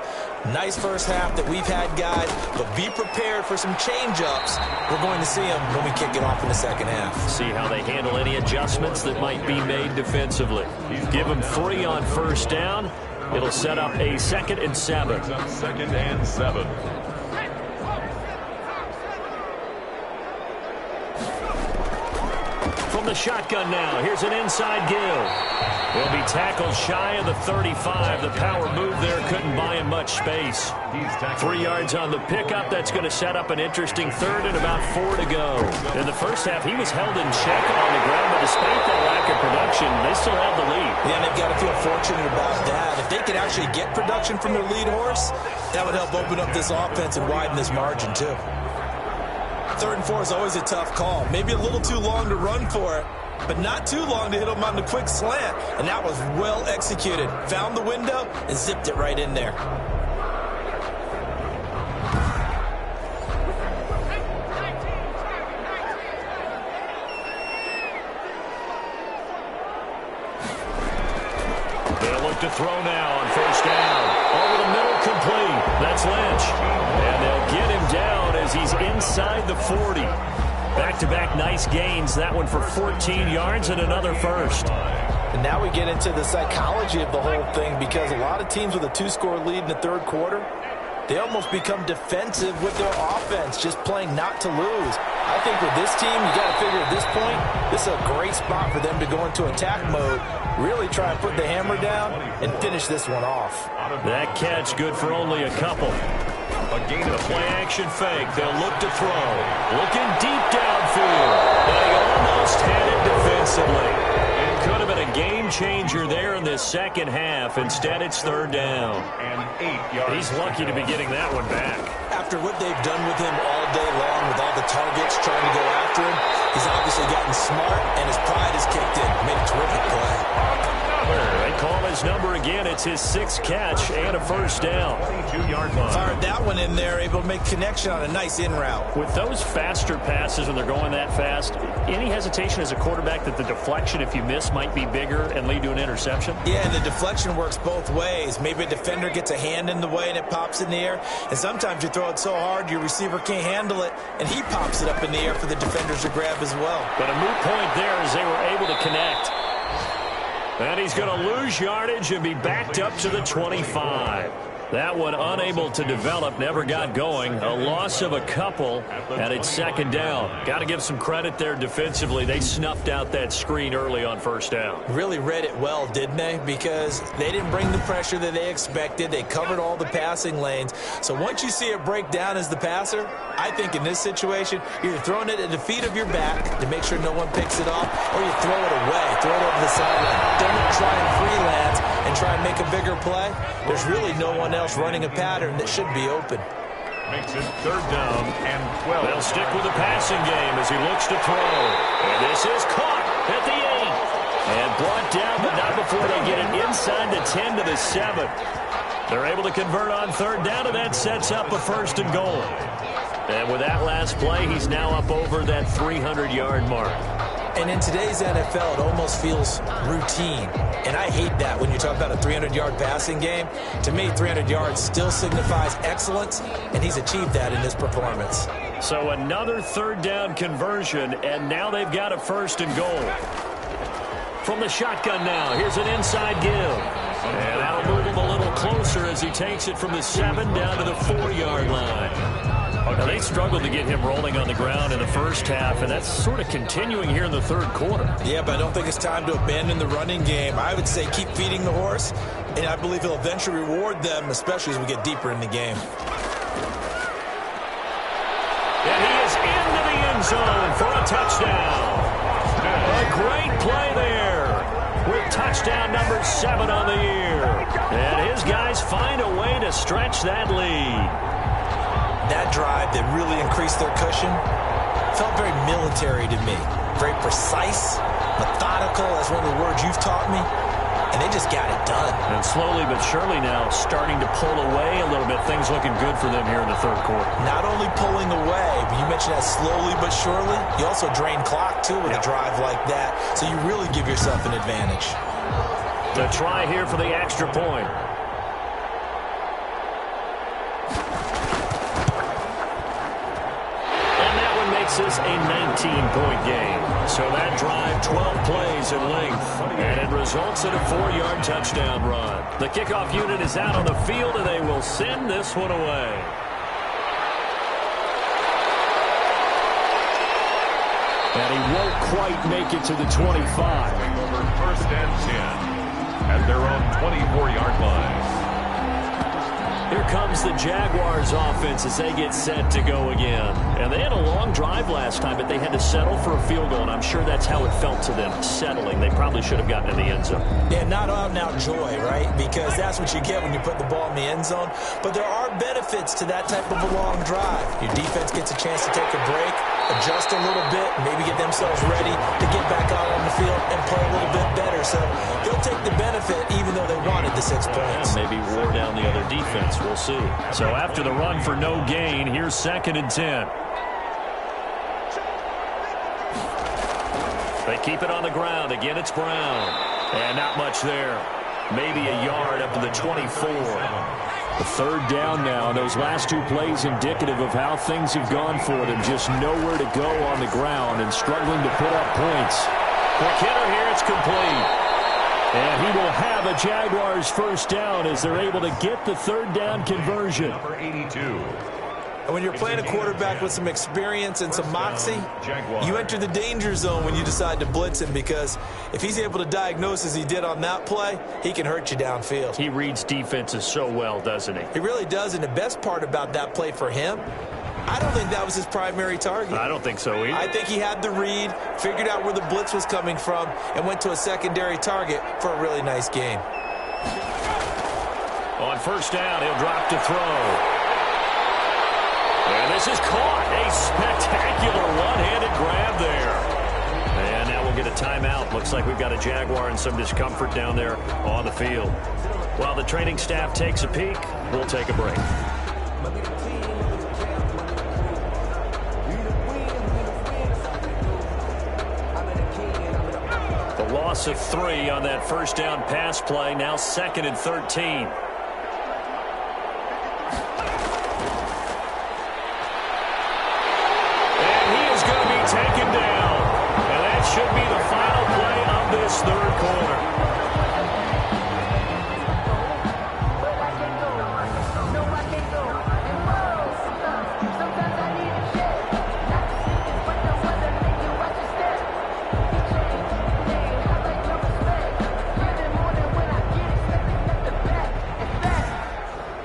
Nice first half that we've had, guys, but be prepared for some change-ups. We're going to see them when we kick it off in the second half. See how they handle any adjustments that might be made defensively. Give them 3 on first down. It'll set up a 2nd and 7. 2nd and 7. From the shotgun now, here's an inside give. He'll be tackled shy of the 35. The power move there couldn't buy him much space. 3 yards on the pickup. That's going to set up an interesting 3rd and about 4 to go. In the first half, he was held in check on the ground, but despite that lack of production, they still have the lead. Yeah, and they've got to feel fortunate about that. If they could actually get production from their lead horse, that would help open up this offense and widen this margin, too. 3rd and 4 is always a tough call. Maybe a little too long to run for it, but not too long to hit him on the quick slant. And that was well executed. Found the window and zipped it right in there. They'll look to throw now on first down. Over the middle, complete. That's Lynch. And they'll get him down as he's inside the 40. Back-to-back nice gains. That one for 14 yards and another first. And now we get into the psychology of the whole thing, because a lot of teams with a 2-score lead in the 3rd quarter, they almost become defensive with their offense, just playing not to lose. I think with this team, you got to figure at this point, this is a great spot for them to go into attack mode, really try and put the hammer down and finish this one off. That catch good for only a couple. A gain of Play action fake. They'll look to throw. Looking deep downfield. They almost had it defensively. It could have been a game changer there in this second half. Instead, it's third down. And 8 yards. He's lucky to be getting that one back. After what they've done with him all day long, with all the targets trying to go after him, he's obviously gotten smart, and his pride has kicked in. Made a terrific play. They call his number again. It's his 6th catch and a first down. 22-yard line. Fired that one in there, able to make connection on a nice in route. With those faster passes when they're going that fast, any hesitation as a quarterback that the deflection, if you miss, might be bigger and lead to an interception? Yeah, and the deflection works both ways. Maybe a defender gets a hand in the way and it pops in the air. And sometimes you throw it so hard your receiver can't handle it, and he pops it up in the air for the defenders to grab as well. But a moot point there as they were able to connect. And he's going to lose yardage and be backed up to the 25. That one unable to develop, never got going. A loss of a couple, and it's second down. Got to give some credit there defensively. They snuffed out that screen early on first down. Really read it well, didn't they? Because they didn't bring the pressure that they expected. They covered all the passing lanes. So once you see it break down as the passer, I think in this situation, you're throwing it at the feet of your back to make sure no one picks it off, or you throw it away, throw it over the sideline. Don't try and freelance and try and make a bigger play. There's really no one else running a pattern that should be open. Makes it third down and 12. They'll stick with the passing game as he looks to throw. And this is caught at the 8. And brought down, but not before they get it inside the 10 to the 7. They're able to convert on third down, and that sets up a first and goal. And with that last play, he's now up over that 300-yard mark. And in today's NFL, it almost feels routine. And I hate that when you talk about a 300-yard passing game. To me, 300 yards still signifies excellence, and he's achieved that in this performance. So another third down conversion, and now they've got a first and goal. From the shotgun now, here's an inside give. And that'll move him a little closer as he takes it from the 7 down to the 4-yard line. Now, they struggled to get him rolling on the ground in the first half, and that's sort of continuing here in the third quarter. Yeah, but I don't think it's time to abandon the running game. I would say keep feeding the horse, and I believe he'll eventually reward them, especially as we get deeper in the game. And he is into the end zone for a touchdown. A great play there with touchdown number 7 on the year. And his guys find a way to stretch that lead. That drive that really increased their cushion felt very military to me. Very precise, methodical, that's one of the words you've taught me. And they just got it done. And slowly but surely now starting to pull away a little bit. Things looking good for them here in the third quarter. Not only pulling away, but you mentioned that slowly but surely. You also drain clock, too, with a drive like that. So you really give yourself an advantage. To try here for the extra point. Makes this a 19-point game. So that drive, 12 plays in length, and it results in a 4-yard touchdown run. The kickoff unit is out on the field, and they will send this one away. And he won't quite make it to the 25. Over first and 10 at their own 24-yard line. Here comes the Jaguars offense as they get set to go again. And they had a long drive last time, but they had to settle for a field goal, and I'm sure that's how it felt to them, settling. They probably should have gotten in the end zone. Yeah, not out-and-out joy, right? Because that's what you get when you put the ball in the end zone. But there are benefits to that type of a long drive. Your defense gets a chance to take a break, adjust a little bit, maybe get themselves ready to get back out on the field and play a little bit better. So they'll take the benefit even though they wanted the 6 points. Maybe wore down the other defense. We'll see. So after the run for no gain, here's 2nd and 10. They keep it on the ground. Again, it's Brown. And not much there. Maybe a yard up to the 24. The third down now. Those last 2 plays indicative of how things have gone for them. Just nowhere to go on the ground and struggling to put up points. For Kenner here, it's complete. And he will have a Jaguars first down as they're able to get the third down conversion. Number 82. And when you're playing a quarterback with some experience and some moxie, you enter the danger zone when you decide to blitz him, because if he's able to diagnose as he did on that play, he can hurt you downfield. He reads defenses so well, doesn't he? He really does, and the best part about that play for him, I don't think that was his primary target. I don't think so either. I think he had the read, figured out where the blitz was coming from, and went to a secondary target for a really nice gain. On first down, he'll drop to throw. And this is caught. A spectacular one-handed grab there. And now we'll get a timeout. Looks like we've got a Jaguar and some discomfort down there on the field. While the training staff takes a peek, we'll take a break. The loss of 3 on that first down pass play. Now 2nd and 13. Taken down. And that should be the final play of this third quarter.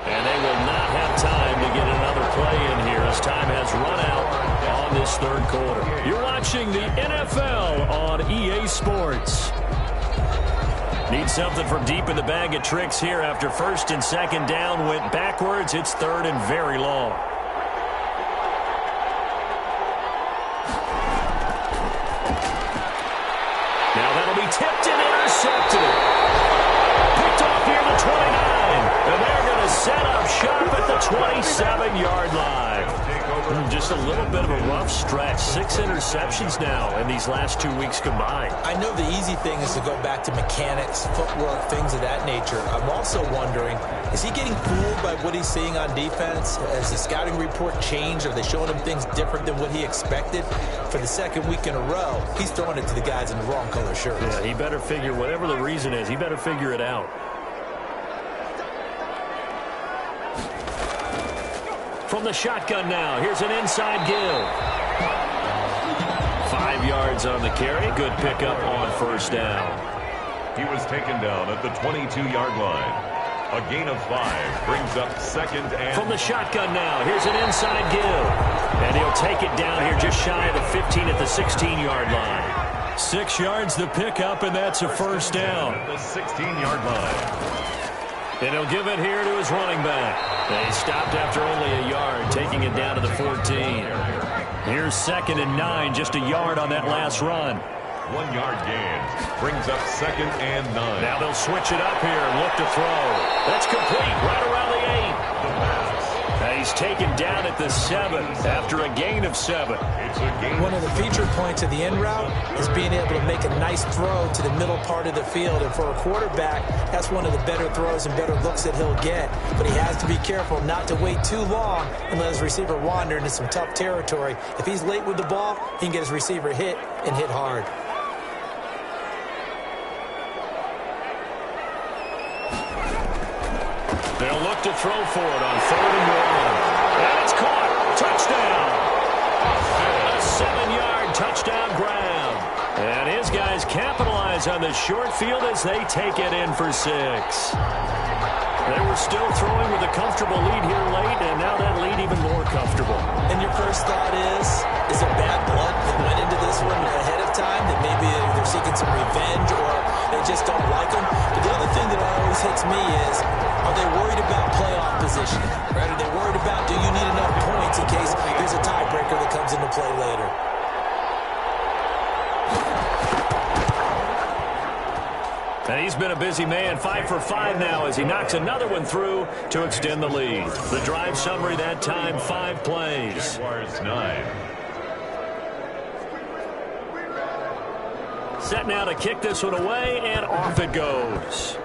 And they will not have time to get another play in here as time has run out on this third quarter. You're watching the NFL on EA Sports. Need something from deep in the bag of tricks here after 1st and 2nd down went backwards. It's 3rd and very long. Now that'll be tipped and intercepted. Picked off near the 29. And they're going to set up shop at the 27-yard line. Just a little bit of a rough stretch. 6 interceptions now in these last 2 weeks combined. I know the easy thing is to go back to mechanics, footwork, things of that nature. I'm also wondering, is he getting fooled by what he's seeing on defense? Has the scouting report changed? Are they showing him things different than what he expected? For the 2nd week in a row, he's throwing it to the guys in the wrong color shirts. Yeah, he better figure, whatever the reason is, he better figure it out. From the shotgun now, here's an inside give. 5 yards on the carry. Good pickup on first down. He was taken down at the 22-yard line. A gain of 5 brings up 2nd and... From the shotgun now, here's an inside give. And he'll take it down here just shy of the 15 at the 16-yard line. 6 yards the pickup, and that's a first down. At the 16-yard line. And he'll give it here to his running back. They stopped after only a yard, taking it down to the 14. Here's 2nd and 9, just a yard on that last run. 1 yard gain brings up 2nd and 9. Now they'll switch it up here and look to throw. That's complete, right around the 8. The pass. Now he's taken down at the 7 after a gain of 7. It's a gain. One of the feature points of the in route is being able to make a nice throw to the middle part of the field. And for a quarterback, that's one of the better throws and better looks that he'll get. But he has to be careful not to wait too long and let his receiver wander into some tough territory. If he's late with the ball, he can get his receiver hit and hit hard. They'll look to throw for it on 3rd and 1. And it's caught. Touchdown. A 7-yard touchdown grab. And his guys capitalize on the short field as they take it in for 6. They were still throwing with a comfortable lead here late, and now that lead even more comfortable. And your first thought is there bad blood that went into this one ahead of time, that maybe they're seeking some revenge or they just don't like them? But the other thing that always hits me is, are they worried about playoff positioning? Right? Are they worried about, do you need enough points in case there's a tiebreaker that comes into play later? And he's been a busy man, 5 for 5 now as he knocks another one through to extend the lead. The drive summary that time, 5 plays. Jaguars 9. Set now to kick this one away, and off it goes.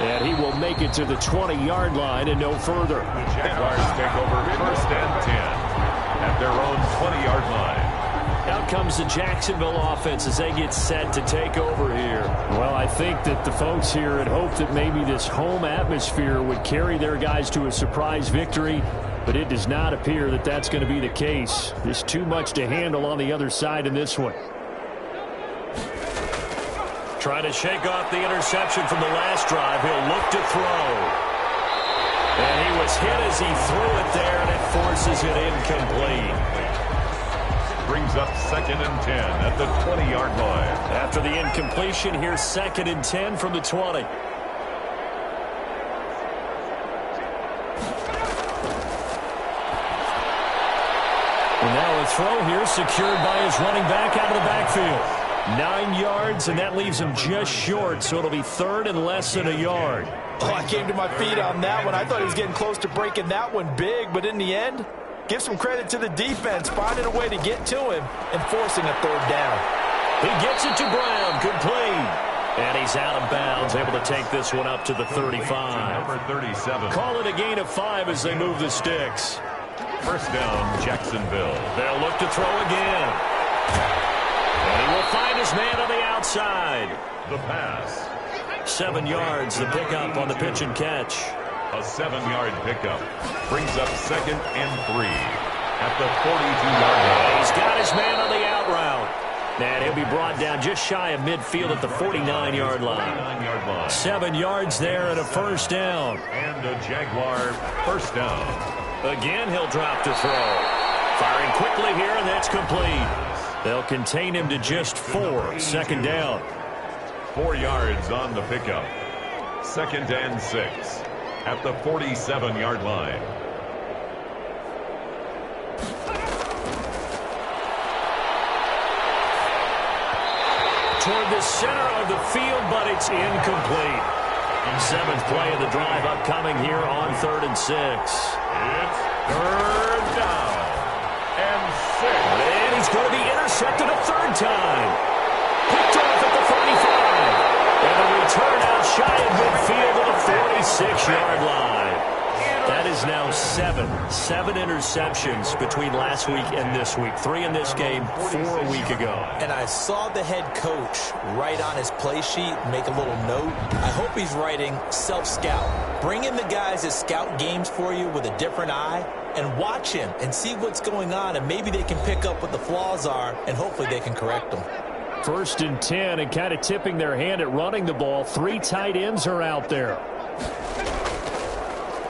And he will make it to the 20-yard line and no further. The Jaguars take over 1st and 10 at their own 20-yard line. Now comes the Jacksonville offense as they get set to take over here. Well, I think that the folks here had hoped that maybe this home atmosphere would carry their guys to a surprise victory, but it does not appear that that's going to be the case. There's too much to handle on the other side in this one. Trying to shake off the interception from the last drive. He'll look to throw. And he was hit as he threw it there, and it forces it incomplete. Brings up 2nd and 10 at the 20-yard line. After the incompletion, here's 2nd and 10 from the 20. And now a throw here secured by his running back out of the backfield. 9 yards, and that leaves him just short, so it'll be 3rd and less than a yard. Oh, I came to my feet on that one. I thought he was getting close to breaking that one big, but in the end, give some credit to the defense, finding a way to get to him and forcing a 3rd down. He gets it to Brown, complete. And he's out of bounds, able to take this one up to the 35. Number 37. Call it a gain of 5 as they move the sticks. 1st down, Jacksonville. They'll look to throw again. And he will find his man on the outside. The pass. 7 yards, the pickup on the pitch and catch. A 7-yard pickup. Brings up 2nd and 3 at the 42-yard line. He's got his man on the out route. And he'll be brought down just shy of midfield at the 49-yard line. 7 yards there and a 1st down. And a Jaguar 1st down. Again, he'll drop to throw. Firing quickly here, and that's complete. They'll contain him to just 4. 2nd down. 4 yards on the pickup. 2nd and 6 at the 47-yard line. Toward the center of the field, but it's incomplete. 7th play of the drive upcoming here on 3rd and 6. It's 3rd down and 6. And he's going to be intercepted a 3rd time. Picked off at the 45. And a return out shy of midfield to the 46-yard line. That is now 7 interceptions between last week and this week. 3 in this game, 4 a week ago. And I saw the head coach write on his play sheet, make a little note. I hope he's writing self-scout. Bring in the guys that scout games for you with a different eye and watch him and see what's going on, and maybe they can pick up what the flaws are, and hopefully they can correct them. 1st and 10, and kind of tipping their hand at running the ball. 3 tight ends are out there.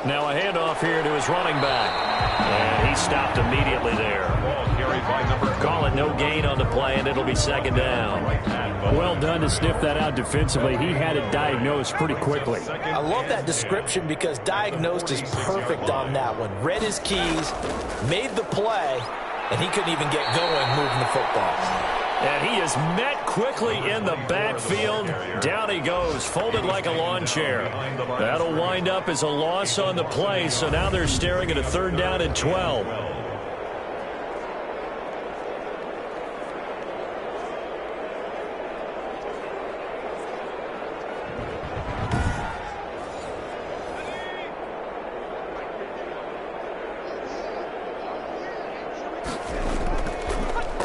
Now a handoff here to his running back. And he stopped immediately there. Ball carried by number. Call it no gain on the play, and it'll be 2nd down. Well done to sniff that out defensively. He had it diagnosed pretty quickly. I love that description because diagnosed is perfect on that one. Read his keys, made the play, and he couldn't even get going moving the football. And he is met quickly in the backfield. Down he goes, folded like a lawn chair. That'll wind up as a loss on the play, so now they're staring at a 3rd down and 12.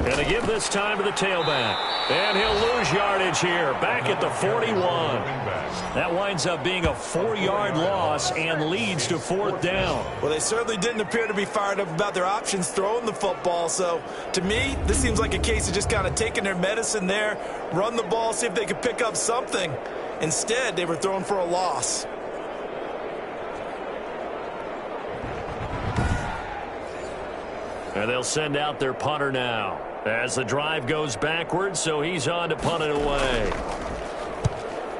And a give this time to the tailback. And he'll lose yardage here, back at the 41. That winds up being a 4-yard loss and leads to 4th down. Well, they certainly didn't appear to be fired up about their options throwing the football. So, to me, this seems like a case of just kind of taking their medicine there, run the ball, see if they could pick up something. Instead, they were throwing for a loss. And they'll send out their punter now as the drive goes backwards, so he's on to punt it away.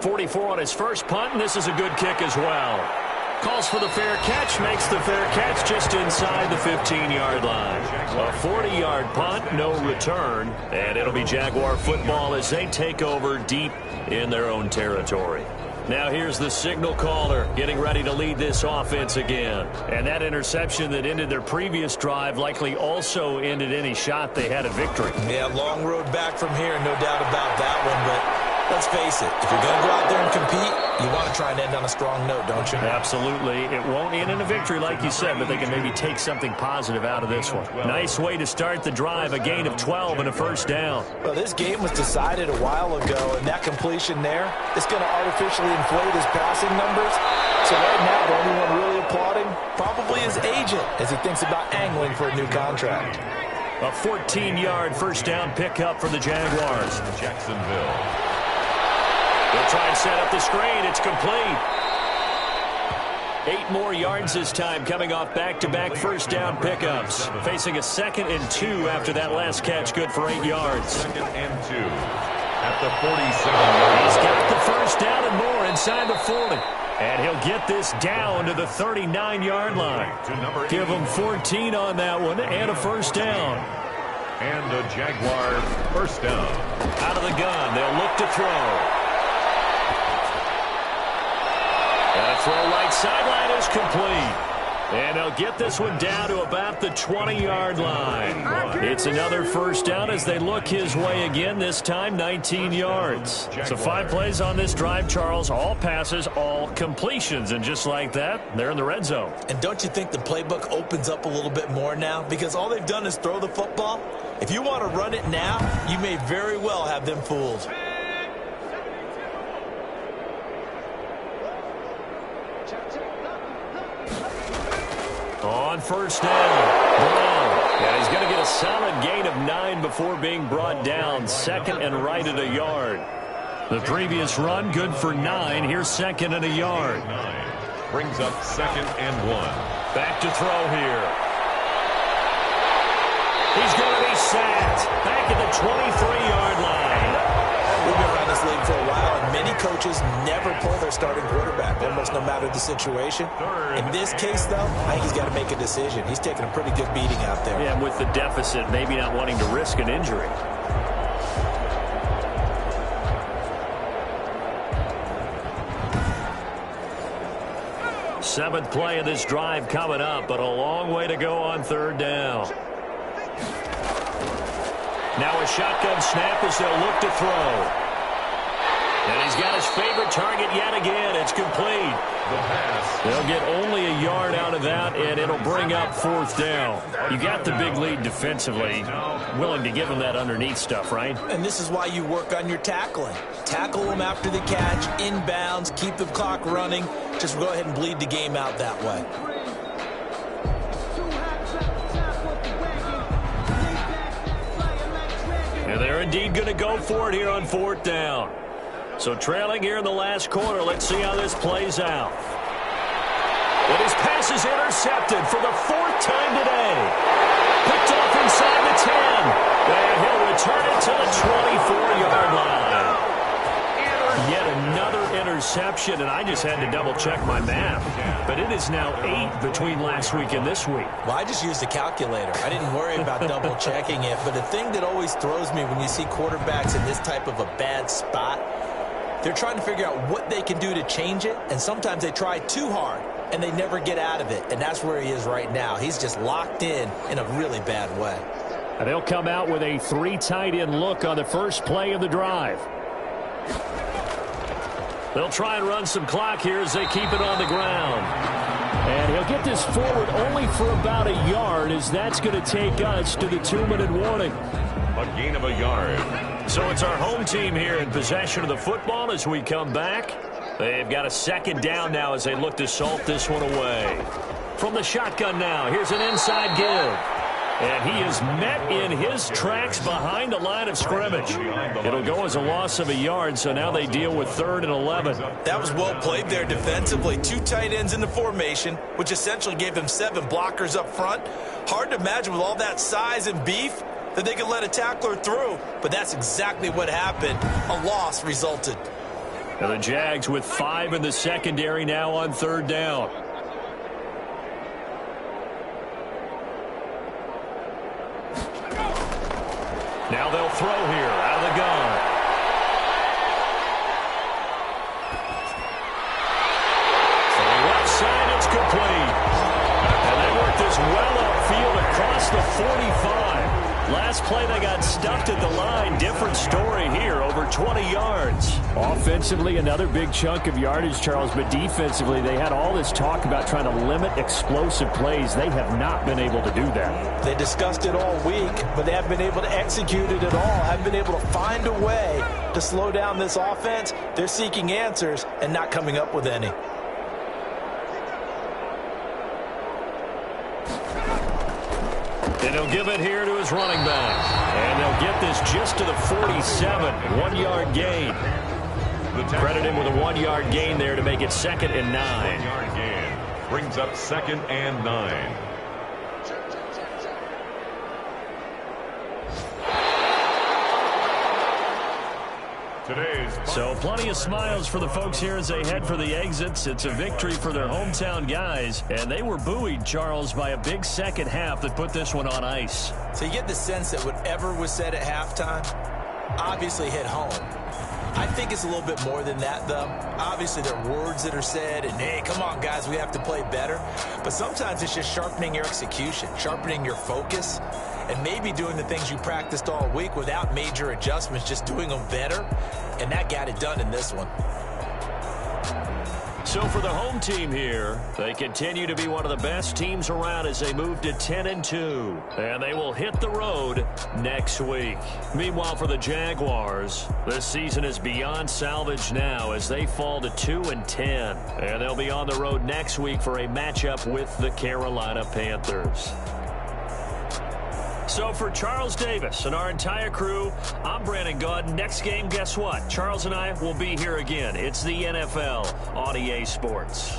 44 on his first punt, and this is a good kick as well. Calls for the fair catch, makes the fair catch just inside the 15-yard line. A 40-yard punt, no return, and it'll be Jaguar football as they take over deep in their own territory. Now here's the signal caller getting ready to lead this offense again. And that interception that ended their previous drive likely also ended any shot they had at victory. Yeah, long road back from here, no doubt about that one. But Let's face it, if you're going to go out there and compete, you want to try and end on a strong note, don't you? Absolutely. It won't end in a victory, like you said, but they can maybe take something positive out of this one. Nice way to start the drive, a gain of 12 and a first down. Well, this game was decided a while ago, and that completion there is going to artificially inflate his passing numbers. So right now, the only one really applauding probably his agent as he thinks about angling for a new contract. A 14-yard first down pickup for the Jaguars. Jacksonville. They'll try and set up the screen. It's complete. 8 more yards this time, coming off back-to-back first down pickups. Facing a 2nd and 2 after that last catch, good for 8 yards. 2nd and 2 at the 47-yard line. He's got the first down and more inside the 40. And he'll get this down to the 39-yard line. Give him 14 on that one and a first down. And a Jaguar first down. Out of the gun, they'll look to throw. And a throw right sideline is complete. And they'll get this one down to about the 20-yard line. It's another first down as they look his way again, this time 19 yards. So 5 plays on this drive, Charles. All passes, all completions. And just like that, they're in the red zone. And don't you think the playbook opens up a little bit more now? Because all they've done is throw the football. If you want to run it now, you may very well have them fooled. On first down, Brown. Yeah, he's going to get a solid gain of 9 before being brought down. 2nd and right at a yard. The previous run, good for 9. Here's 2nd and a yard. 9 brings up 2nd and 1. Back to throw here. He's going to be sacked. Back at the 23-yard line. We've been around this league for a while, and many coaches never pull their starting quarterback, almost no matter the situation. In this case, though, I think he's got to make a decision. He's taking a pretty good beating out there. Yeah, and with the deficit, maybe not wanting to risk an injury. Seventh play of this drive coming up, but a long way to go on third down. Now a shotgun snap as they'll look to throw. And he's got his favorite target yet again. It's complete. The pass. They'll get only a yard out of that, and it'll bring up 4th down. You got the big lead defensively. Willing to give them that underneath stuff, right? And this is why you work on your tackling. Tackle them after the catch, inbounds, keep the clock running. Just go ahead and bleed the game out that way. And they're indeed going to go for it here on 4th down. So trailing here in the last quarter, let's see how this plays out. And his pass is intercepted for the 4th time today. Picked off inside the 10. And he'll return it to the 24-yard line. Yet another interception, and I just had to double-check my math. But it is now 8 between last week and this week. Well, I just used a calculator. I didn't worry about double-checking it. But the thing that always throws me when you see quarterbacks in this type of a bad spot, they're trying to figure out what they can do to change it, and sometimes they try too hard, and they never get out of it, and that's where he is right now. He's just locked in a really bad way. And they'll come out with a 3 tight end look on the first play of the drive. They'll try and run some clock here as they keep it on the ground. And he'll get this forward only for about a yard, as that's going to take us to the 2-minute warning. A gain of a yard. So it's our home team here in possession of the football as we come back. They've got a 2nd down now as they look to salt this one away. From the shotgun now, here's an inside give. And he is met in his tracks behind the line of scrimmage. It'll go as a loss of a yard, so now they deal with 3rd and 11. That was well played there defensively. 2 tight ends in the formation, which essentially gave them 7 blockers up front. Hard to imagine with all that size and beef that they could let a tackler through, but that's exactly what happened. A loss resulted. And the Jags with 5 in the secondary now on 3rd down. Now they'll throw here out of the gun. From the left side, it's complete. And they work this well upfield across the 45. Last play, they got stuffed at the line. Different story here, over 20 yards. Offensively, another big chunk of yardage, Charles, but defensively, they had all this talk about trying to limit explosive plays. They have not been able to do that. They discussed it all week, but they haven't been able to execute it at all, haven't been able to find a way to slow down this offense. They're seeking answers and not coming up with any. And he'll give it here to his running back. And they'll get this just to the 47, 1-yard gain. Credit him with a 1-yard gain there to make it 2nd and 9. 1-yard gain brings up 2nd and 9. So plenty of smiles for the folks here as they head for the exits. It's a victory for their hometown guys, and they were buoyed, Charles, by a big second half that put this one on ice. So you get the sense that whatever was said at halftime obviously hit home. I think it's a little bit more than that, though. Obviously, there are words that are said, and, hey, come on, guys, we have to play better. But sometimes it's just sharpening your execution, sharpening your focus, and maybe doing the things you practiced all week without major adjustments, just doing them better. And that got it done in this one. So for the home team here, they continue to be one of the best teams around as they move to 10-2. And they will hit the road next week. Meanwhile, for the Jaguars, this season is beyond salvage now as they fall to 2-10. And they'll be on the road next week for a matchup with the Carolina Panthers. So for Charles Davis and our entire crew, I'm Brandon Gaudin. Next game, guess what? Charles and I will be here again. It's the NFL on EA Sports.